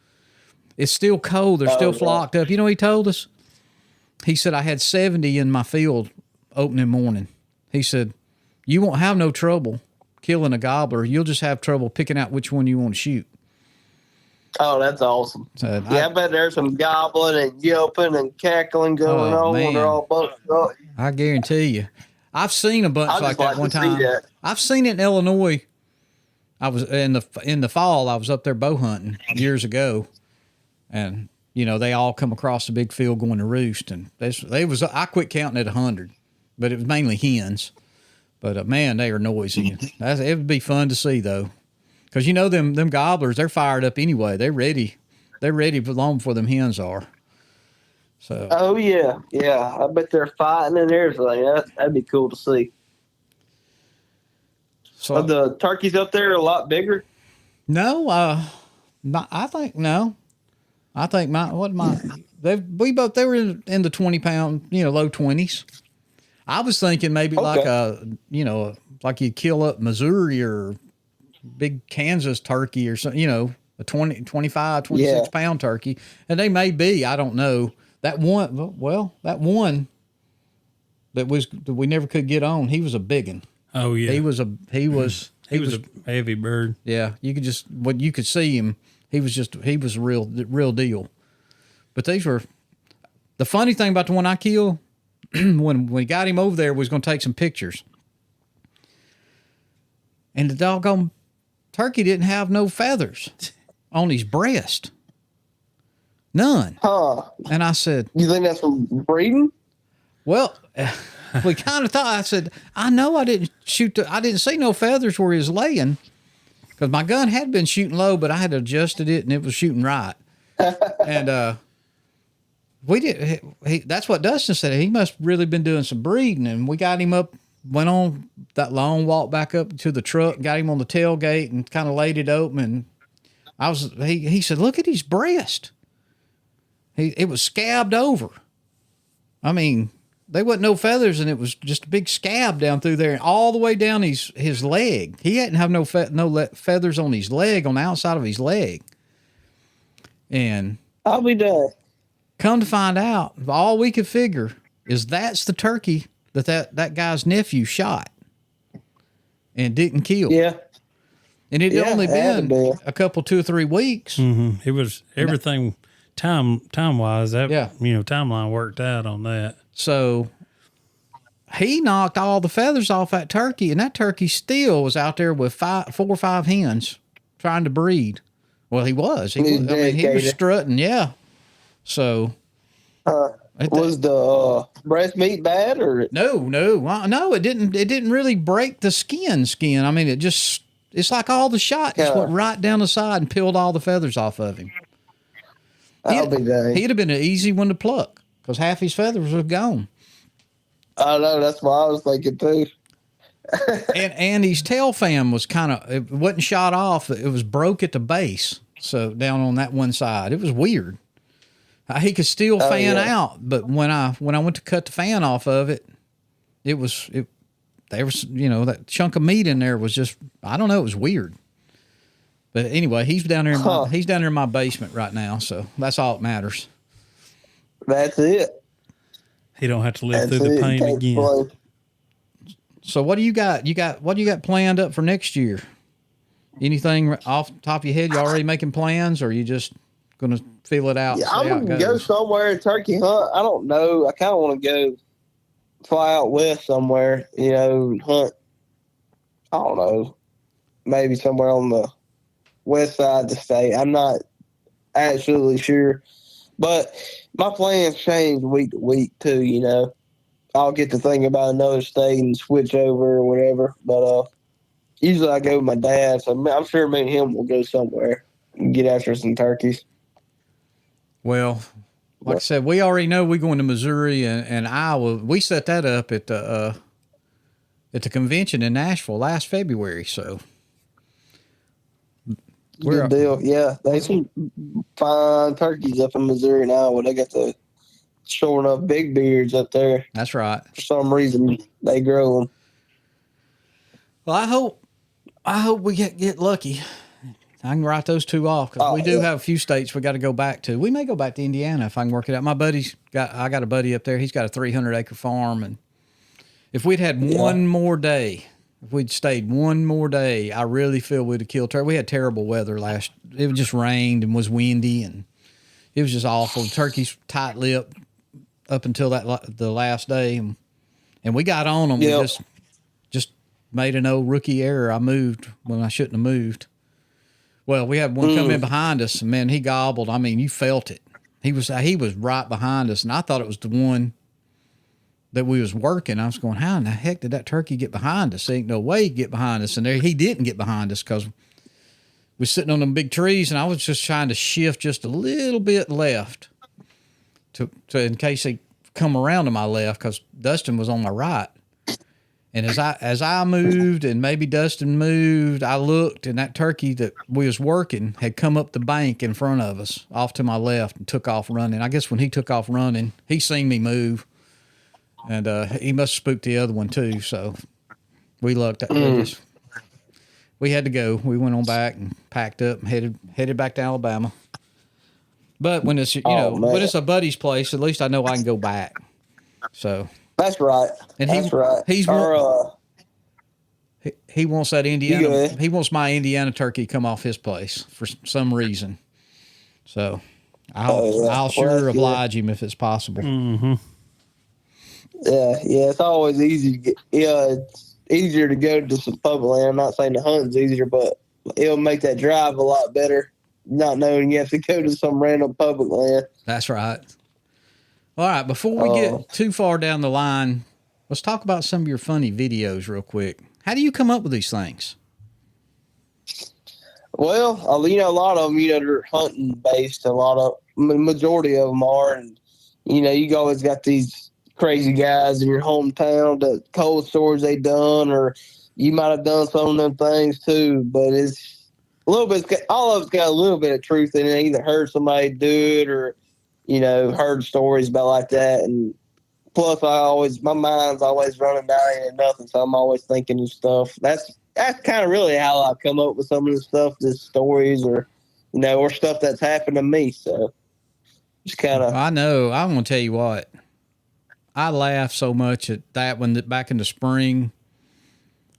It's still cold. They're still flocked up. You know what he told us? He said, I had 70 in my field opening morning. He said, you won't have no trouble killing a gobbler. You'll just have trouble picking out which one you want to shoot. Oh, that's awesome. So I bet there's some gobbling and yelping and cackling going on when they're all bunched up. I guarantee you. I've seen a bunch like that one time. I've seen it in Illinois. I was in the fall, I was up there bow hunting years ago, and they all come across the big field going to roost, and I quit counting at 100, but it was mainly hens. But man, they are noisy. It would be fun to see though, because them gobblers, they're fired up anyway. They're ready. They're ready for long before them hens are. So. Oh yeah. I bet they're fighting and everything. That'd be cool to see. So are the turkeys up there a lot bigger? No, I think no. I think they were in the 20-pound, low 20s. I was thinking maybe like like you kill up Missouri or big Kansas turkey or something, a 20, 25, 26 pound turkey. And they may be, I don't know. That one that we never could get on, he was a big one. Oh yeah, he was a heavy bird. Yeah, you could just when you could see him, he was a real deal. But these were the funny thing about the one I killed. when we got him over there, we was going to take some pictures, and the doggone turkey didn't have no feathers on his breast, none. Huh? And I said, You think that's from breeding? well. We kind of thought. I said, I know I didn't I didn't see no feathers where he was laying, because my gun had been shooting low, but I had adjusted it and it was shooting right. And we did. That's what Dustin said. He must really been doing some breeding, and we got him up. Went on that long walk back up to the truck, got him on the tailgate, and kind of laid it open. And he said, "Look at his breast. It was scabbed over. I mean." There wasn't no feathers, and it was just a big scab down through there, and all the way down his leg. He hadn't have no feathers on his leg, on the outside of his leg. And I'll be done. Come to find out, all we could figure is that's the turkey that guy's nephew shot and didn't kill. Yeah. And it had only been a couple, 2 or 3 weeks. Mm-hmm. It was everything time wise. That timeline worked out on that. So he knocked all the feathers off that turkey, and that turkey still was out there with 4 or 5 hens trying to breed. Well, he was. He was strutting, yeah. So was the breast meat bad or no? It didn't really break the skin. I mean, it's like all the shot just went right down the side and peeled all the feathers off of him. He'd have been an easy one to pluck, because half his feathers were gone. I know, that's what I was thinking too. and his tail fan was it wasn't shot off. It was broke at the base. So down on that one side, it was weird. He could still fan out, but when I went to cut the fan off of it, there was that chunk of meat in there was just, I don't know, it was weird. But anyway, he's down there in my basement right now, so that's all that matters. That's it. He don't have to live through the pain again. So what do you got? What do you got planned up for next year? Anything off the top of your head? You already making plans, or are you just going to feel it out? Yeah, I'm going to go somewhere and turkey hunt. I don't know. I kind of want to go fly out west somewhere, hunt. I don't know. Maybe somewhere on the west side of the state. I'm not absolutely sure. But my plans change week to week too, I'll get to think about another state and switch over or whatever. But usually I go with my dad, so I'm sure me and him will go somewhere and get after some turkeys. Well, like I said, we already know we're going to Missouri and Iowa. We set that up at the convention in Nashville last February, so good deal. Yeah, they some fine turkeys up in Missouri and Iowa. They got the showing up big beards up there. That's right. For some reason, they grow them. Well, I hope we get lucky. I can write those 2 off, because we do have a few states we got to go back to. We may go back to Indiana if I can work it out. I got a buddy up there. He's got a 300-acre farm, and if we'd had one more day. If we'd stayed one more day, I really feel we'd have killed turkey. We had terrible weather it just rained and was windy, and it was just awful. Turkey's tight-lipped up until the last day, and we got on them. Yep. We just made an old rookie error. I moved when I shouldn't have moved. Well, we had one come in behind us, and man, he gobbled. I mean, you felt it. He was right behind us, and I thought it was the one that we was working. I was going, how in the heck did that turkey get behind us? There ain't no way he could get behind us. And there he didn't get behind us, because we're sitting on them big trees, and I was just trying to shift just a little bit left to in case they come around to my left, because Dustin was on my right. And as I moved and maybe Dustin moved, I looked, and that turkey that we was working had come up the bank in front of us off to my left and took off running. I guess when he took off running, he seen me move. And he must have spooked the other one too. So we looked at we had to go. We went on back and packed up and headed back to Alabama. But when it's when it's a buddy's place, at least I know I can go back. So that's right. And that's right. He's he wants that go Indiana. ahead. He wants my Indiana turkey come off his place for some reason. So I'll Well, sure that's good. oblige him if it's possible. Mm-hmm. Yeah, it's always easy to get. Yeah, it's easier to go to some public land. I'm not saying the hunting's easier, but it'll make that drive a lot better. Not knowing you have to go to some random public land. That's right. All right, before we get too far down the line, let's talk about some of your funny videos real quick. How do you come up with these things? Well, a lot of them, they're hunting based. A lot of majority of them are, and you always got these crazy guys in your hometown that cold stories they done, or you might have done some of them things too. But it's a little bit. All of it's got a little bit of truth in it. Either heard somebody do it, or heard stories about like that. And plus, my mind's always running down at nothing, so I'm always thinking of stuff. That's kind of really how I come up with some of the stuff, just stories or or stuff that's happened to me. So just kind of. I know. I'm going to tell you what. I laugh so much at that when back in the spring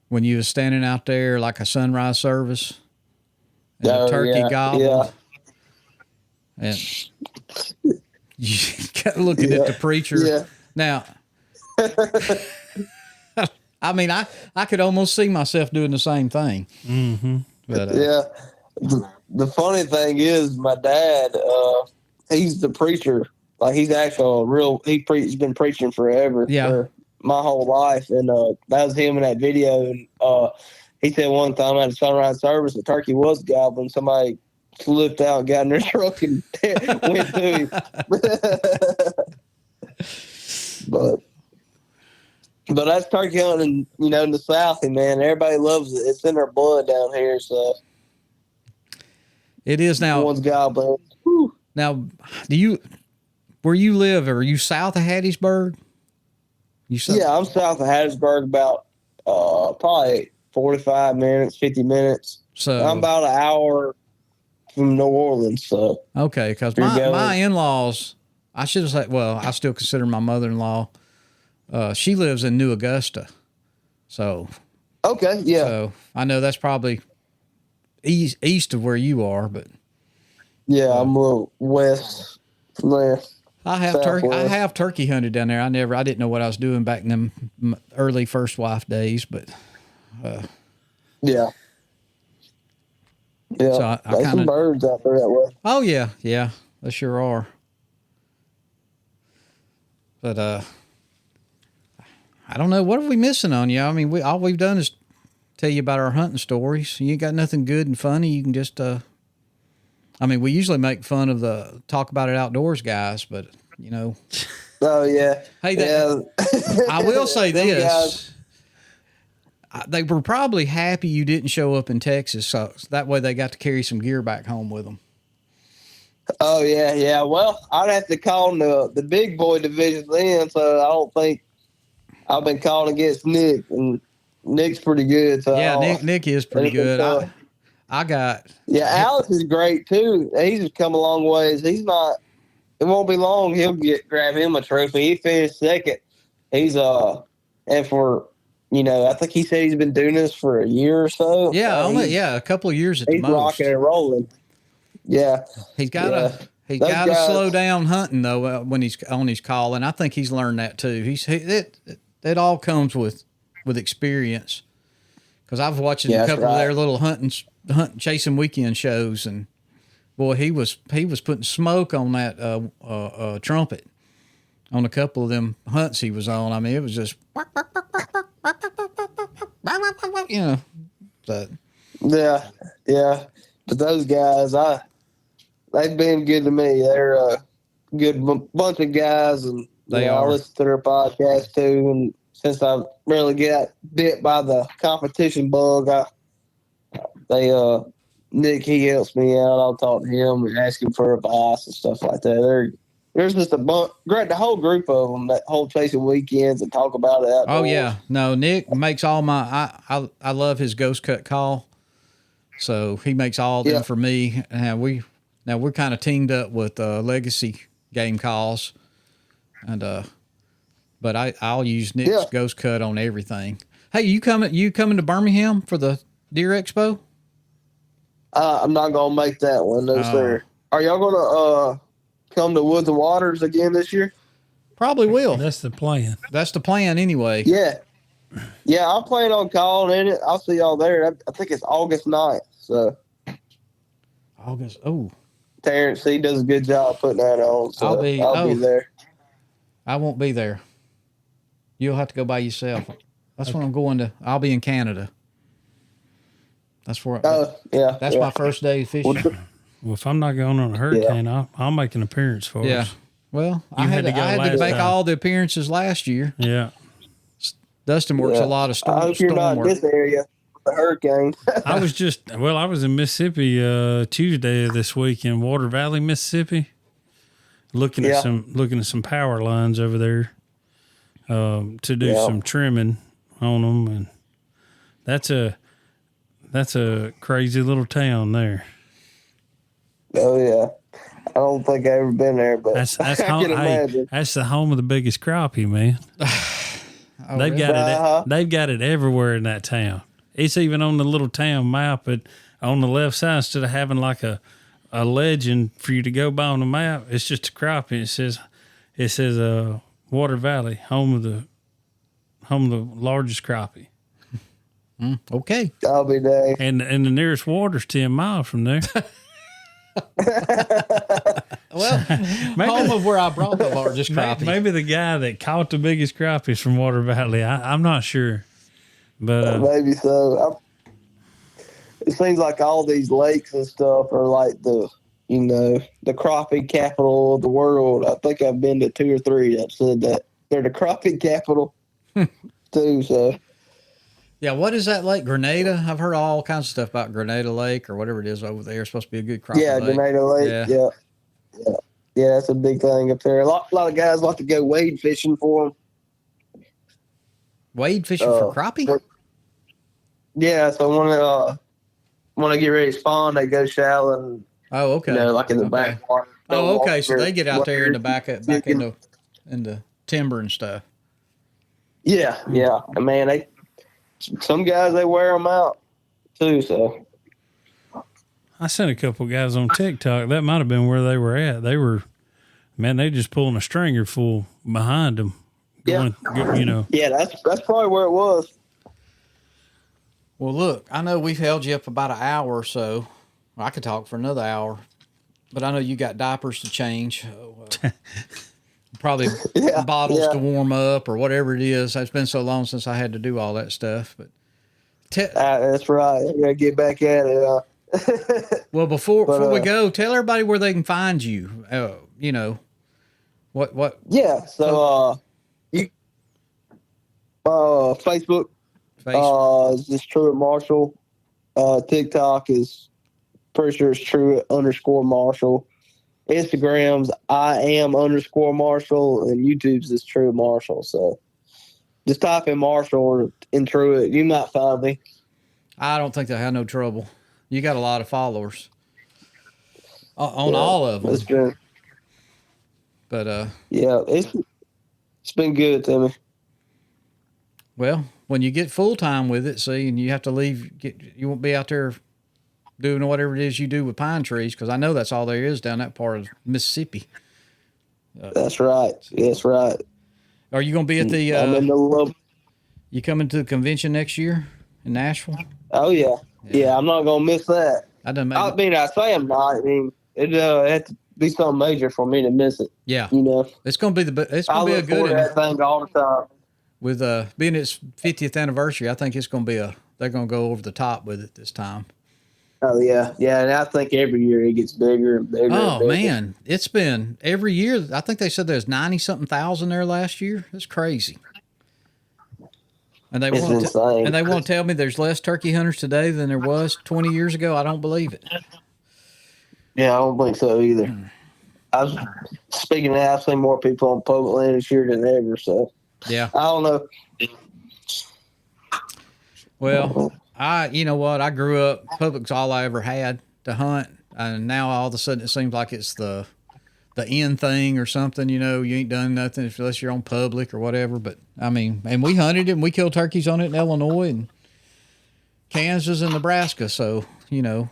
when you was standing out there like a sunrise service and the turkey gobbled. And you kept looking at the preacher. Yeah. Now, I mean, I could almost see myself doing the same thing. Mm-hmm. But, yeah. The funny thing is, my dad, he's the preacher. Like he's actually he's been preaching forever for my whole life. And that was him in that video. And he said one time at a sunrise service, the turkey was gobbling. Somebody slipped out and got in their truck and went to him. But that's turkey hunting, in the South, and man, everybody loves it. It's in their blood down here, so it is now. One's gobbling. Now, where you live, are you south of Hattiesburg? Yeah, I'm south of Hattiesburg, about probably 45 minutes, 50 minutes. So I'm about an hour from New Orleans. So okay, because my in-laws, I should have said. Well, I still consider my mother-in-law. She lives in New Augusta, so okay, yeah. So I know that's probably east of where you are, but yeah, I'm a little west from there. I have turkey hunted down there. I didn't know what I was doing back in them early first wife days, but yeah. So I there's some birds out there that way. Oh yeah, there sure are. But I don't know, what are we missing on you? I mean, all we've done is tell you about our hunting stories. You ain't got nothing good and funny. You can just I mean, we usually make fun of the talk about it outdoors guys, but Oh yeah. Hey, I will say this. They were probably happy you didn't show up in Texas, so that way they got to carry some gear back home with them. Oh yeah. Well, I'd have to call the big boy division then, so I don't think I've been calling against Nick, and Nick's pretty good. So yeah, Nick is pretty good. Alex is great too. He's come a long ways. He's not. It won't be long. He'll grab him a trophy. He finished second. He's and for I think he said he's been doing this for a year or so. Yeah, a couple of years at the most. He's rocking and rolling. Yeah, he's got to slow down hunting though when he's on his call, and I think he's learned that too. It all comes with experience. Because I've watched a couple of their little chasing weekend shows, and boy, he was putting smoke on that trumpet on a couple of them hunts he was on. I mean, it was just But yeah. But those guys, they've been good to me. They're a good bunch of guys, and I listen to their podcast too. And since I really got bit by the competition bug, Nick, he helps me out. I'll talk to him and ask him for advice and stuff like that. There's just the whole group of them that hold chasing weekends and talk about it outdoors. Oh yeah, no, Nick makes all my. I love his ghost cut call, so he makes all of them for me. And we're kind of teamed up with Legacy Game Calls, and but I'll use Nick's ghost cut on everything. Hey, you coming to Birmingham for the Deer Expo? I'm not gonna make that one, no sir. Are y'all gonna come to Woods and Waters again this year? Probably will. That's the plan. That's the plan anyway. Yeah. Yeah, I'm planning on calling in it. I'll see y'all there. I think it's August 9th. So August. Oh, Terrence, he does a good job putting that on. So I'll be there. I won't be there. You'll have to go by yourself. That's when I'm going to. I'll be in Canada. That's where. Yeah. That's my first day fishing. Well, if I'm not going on a hurricane, I'll make an appearance for us. Well, I had to make all the appearances last year. Yeah. Dustin works a lot of storm. I hope you're not in this area. The hurricane. I was in Mississippi Tuesday of this week in Water Valley, Mississippi, looking at some power lines over there to do some trimming on them, and that's a crazy little town there. Oh yeah, I don't think I've ever been there, but that's I can imagine. That's the home of the biggest crappie, man. They've got it everywhere in that town. It's even on the little town map, but on the left side, instead of having like a legend for you to go by on the map, it's just a crappie. It says Water Valley, home of the largest crappie. Okay, I'll be there. And the nearest water's 10 miles from there. Well, home of where I brought the largest crappie. Maybe the guy that caught the biggest crappies from Water Valley. I'm not sure. But maybe so. It seems like all these lakes and stuff are like the crappie capital of the world. I think I've been to 2 or 3 that said that they're the crappie capital too. So yeah, what is that lake? Grenada? I've heard all kinds of stuff about Grenada Lake or whatever it is over there. It's supposed to be a good crappie lake. Grenada Lake. Yeah, that's a big thing up there. A lot of guys like to go wade fishing for them. Wade fishing for crappie? Yeah, so when they get ready to spawn, they go shallow and like in the back water. Oh, okay. So they get out there in the back in the timber and stuff. Yeah. And man, some guys they wear them out too. So I sent a couple guys on TikTok. That might have been where they were at. They just pulling a stringer full behind them. Yeah, that's probably where it was. Well, look, I know we've held you up about an hour or so. I could talk for another hour, but I know you got diapers to change. Probably bottles to warm up or whatever it is. It's been so long since I had to do all that stuff. But that's right. I gotta get back at it. Well, before we go, tell everybody where they can find you. What? Yeah. So you Facebook. Is just Truett Marshall. TikTok is pretty sure it's Truett_Marshall. Instagram's I am_Marshall, and YouTube's is Truett Marshall. So just type in Marshall or in Truett, you might find me. I don't think they'll have no trouble. You got a lot of followers on all of them. That's good. But it's been good to me. Well, when you get full time with it, and you have to leave, you won't be out there doing whatever it is you do with pine trees, because I know that's all there is down that part of Mississippi. That's right. That's right. Are you going to be at the? I'm in the love. You coming to the convention next year in Nashville? Oh yeah. I'm not gonna miss that. I say I'm not. I mean, it had to be something major for me to miss it. Yeah, it's going to be it's going to be a good one. That thing all the time. With being its 50th anniversary, I think it's going to be they're going to go over the top with it this time. Oh yeah, and I think every year it gets bigger and bigger. Oh and bigger. Man, it's been every year. I think they said there's 90-something thousand there last year. It's crazy. And they want to tell me there's less turkey hunters today than there was 20 years ago. I don't believe it. Yeah, I don't think so either. Speaking of that, I've seen more people on public land this year than ever. So yeah, I don't know. Well, you know what? I grew up, public's all I ever had to hunt. And now all of a sudden it seems like it's the the end thing or something. You know, you ain't done nothing unless you're on public or whatever. But I mean, and we hunted it and we killed turkeys on it in Illinois and Kansas and Nebraska. So, you know,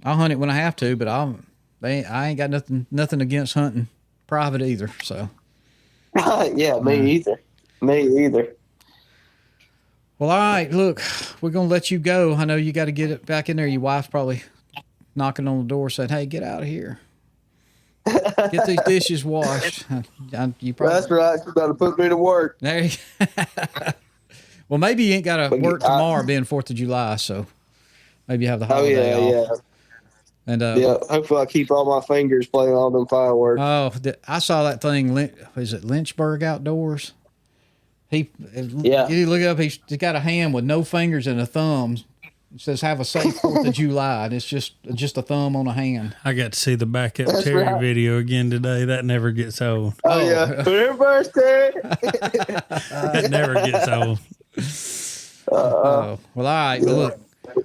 I'll hunt it when I have to, but I ain't got nothing against hunting private either. So, Yeah, me either. Me either. well, all right, look, we're going to let you go. I know you got to get it back in there. Your wife's probably knocking on the door saying, hey, get out of here. Get these dishes washed. You probably, That's right. You got to put me to work. there you, well, maybe you ain't got to work tomorrow being 4th of July, so maybe you have the holiday off. And yeah, hopefully I keep all my fingers playing all them fireworks. Oh, I saw that thing. Is it Lynchburg Outdoors? You look it up. He's got a hand with no fingers and a thumb. It says, "Have a safe 4th of July," and it's just a thumb on a hand. I got to see the backup Terry video again today. That never gets old. Oh yeah, Reverse Terry. That never gets old. Well, all right. Well, look,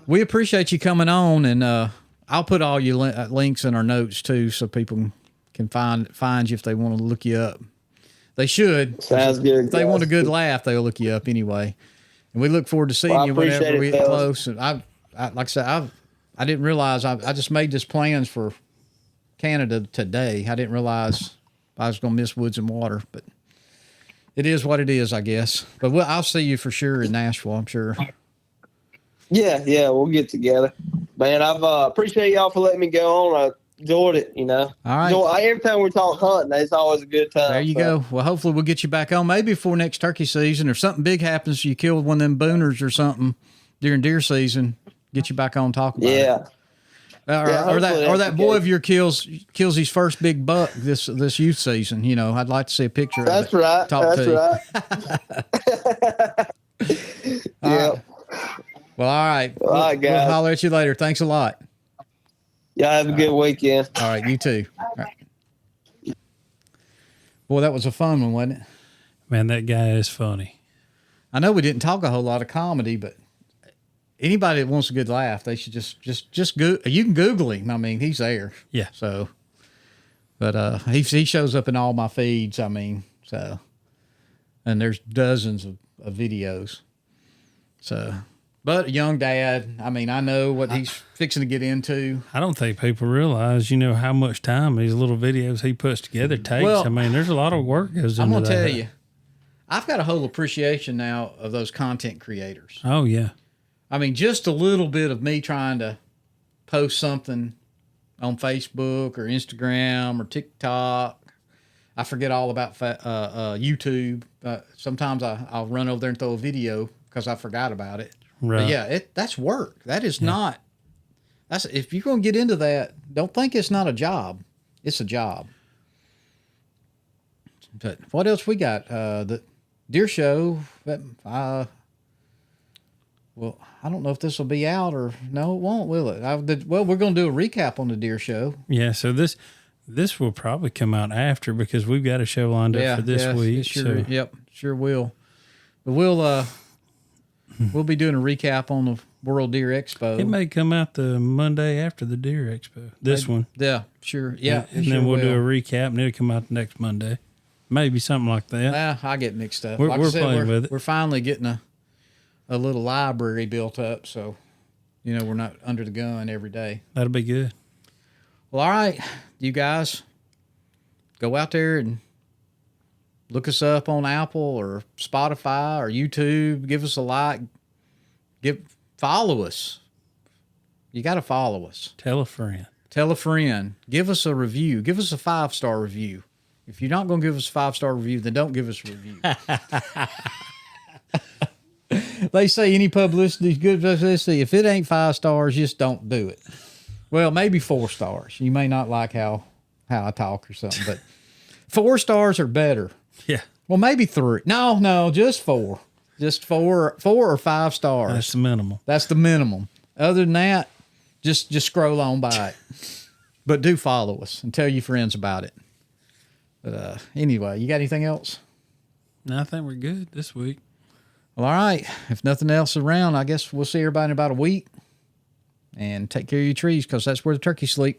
we appreciate you coming on, and I'll put all your links in our notes too, so people can find you if they want to look you up. They should. Sounds good. If they want a good laugh, they'll look you up anyway. And we look forward to seeing you whenever we get close. And I like I said, I didn't realize I just made this plans for Canada today. I didn't realize I was going to miss Woods and Water, but it is what it is, I guess. But I'll see you for sure in Nashville, I'm sure. Yeah, we'll get together. Man, I've appreciate y'all for letting me go on. I enjoyed it, you know. All right. Every time we talk hunting, it's always a good time. There you go. Well, hopefully we'll get you back on maybe before next turkey season, or something big happens. You killed one of them booners or something during deer season. Get you back on and talk about it. Or that boy of your kills his first big buck this youth season. You know, I'd like to see a picture That's of it. right. Yeah. Well, all right. All right, guys. We'll holler at you later. Thanks a lot. Y'all have a good weekend. All right, you too. All right. Boy, that was a fun one, wasn't it? Man, that guy is funny. I know we didn't talk a whole lot of comedy, but anybody that wants a good laugh, they should just go. You can Google him. I mean, he's there. Yeah. So, but he shows up in all my feeds. I mean, so, and there's dozens of videos. So, but a young dad. I mean, I know what he's fixing to get into. I don't think people realize, how much time these little videos he puts together takes. Well, I mean, there's a lot of work goes into that. I'm going to tell you, I've got a whole appreciation now of those content creators. Oh, yeah. I mean, just a little bit of me trying to post something on Facebook or Instagram or TikTok. I forget all about YouTube. Sometimes I'll run over there and throw a video because I forgot about it. Right. But yeah, that's work. That is not. If you're going to get into that, don't think it's not a job. It's a job. But what else we got? The deer show. Well, I don't know if this will be out or no, it won't, will it? Well, we're going to do a recap on the deer show. Yeah. So this will probably come out after because we've got a show lined up for this week. Sure. Yep. Sure will. But we'll be doing a recap on the World Deer Expo. It may come out the Monday after the Deer Expo. This one. Yeah, sure. Yeah. And then we'll do a recap and it'll come out the next Monday. Maybe something like that. Yeah, I get mixed up. We're playing with it. We're finally getting a little library built up, so we're not under the gun every day. That'll be good. Well, all right, you guys, go out there and look us up on Apple or Spotify or YouTube. Give us a like. Follow us. You got to follow us. Tell a friend. Tell a friend. Give us a review. Give us a 5-star review. If you're not going to give us a 5-star review, then don't give us a review. They say any publicity is good publicity. If it ain't 5 stars, just don't do it. Well, maybe 4 stars. You may not like how I talk or something, but 4 stars are better. Yeah. Well, maybe 3. No, just 4. Just 4 or 5 stars. That's the minimum. That's the minimum. Other than that, just scroll on by it. But do follow us and tell your friends about it. But anyway, you got anything else? No, I think we're good this week. Well, all right. If nothing else around, I guess we'll see everybody in about a week. And take care of your trees because that's where the turkeys sleep.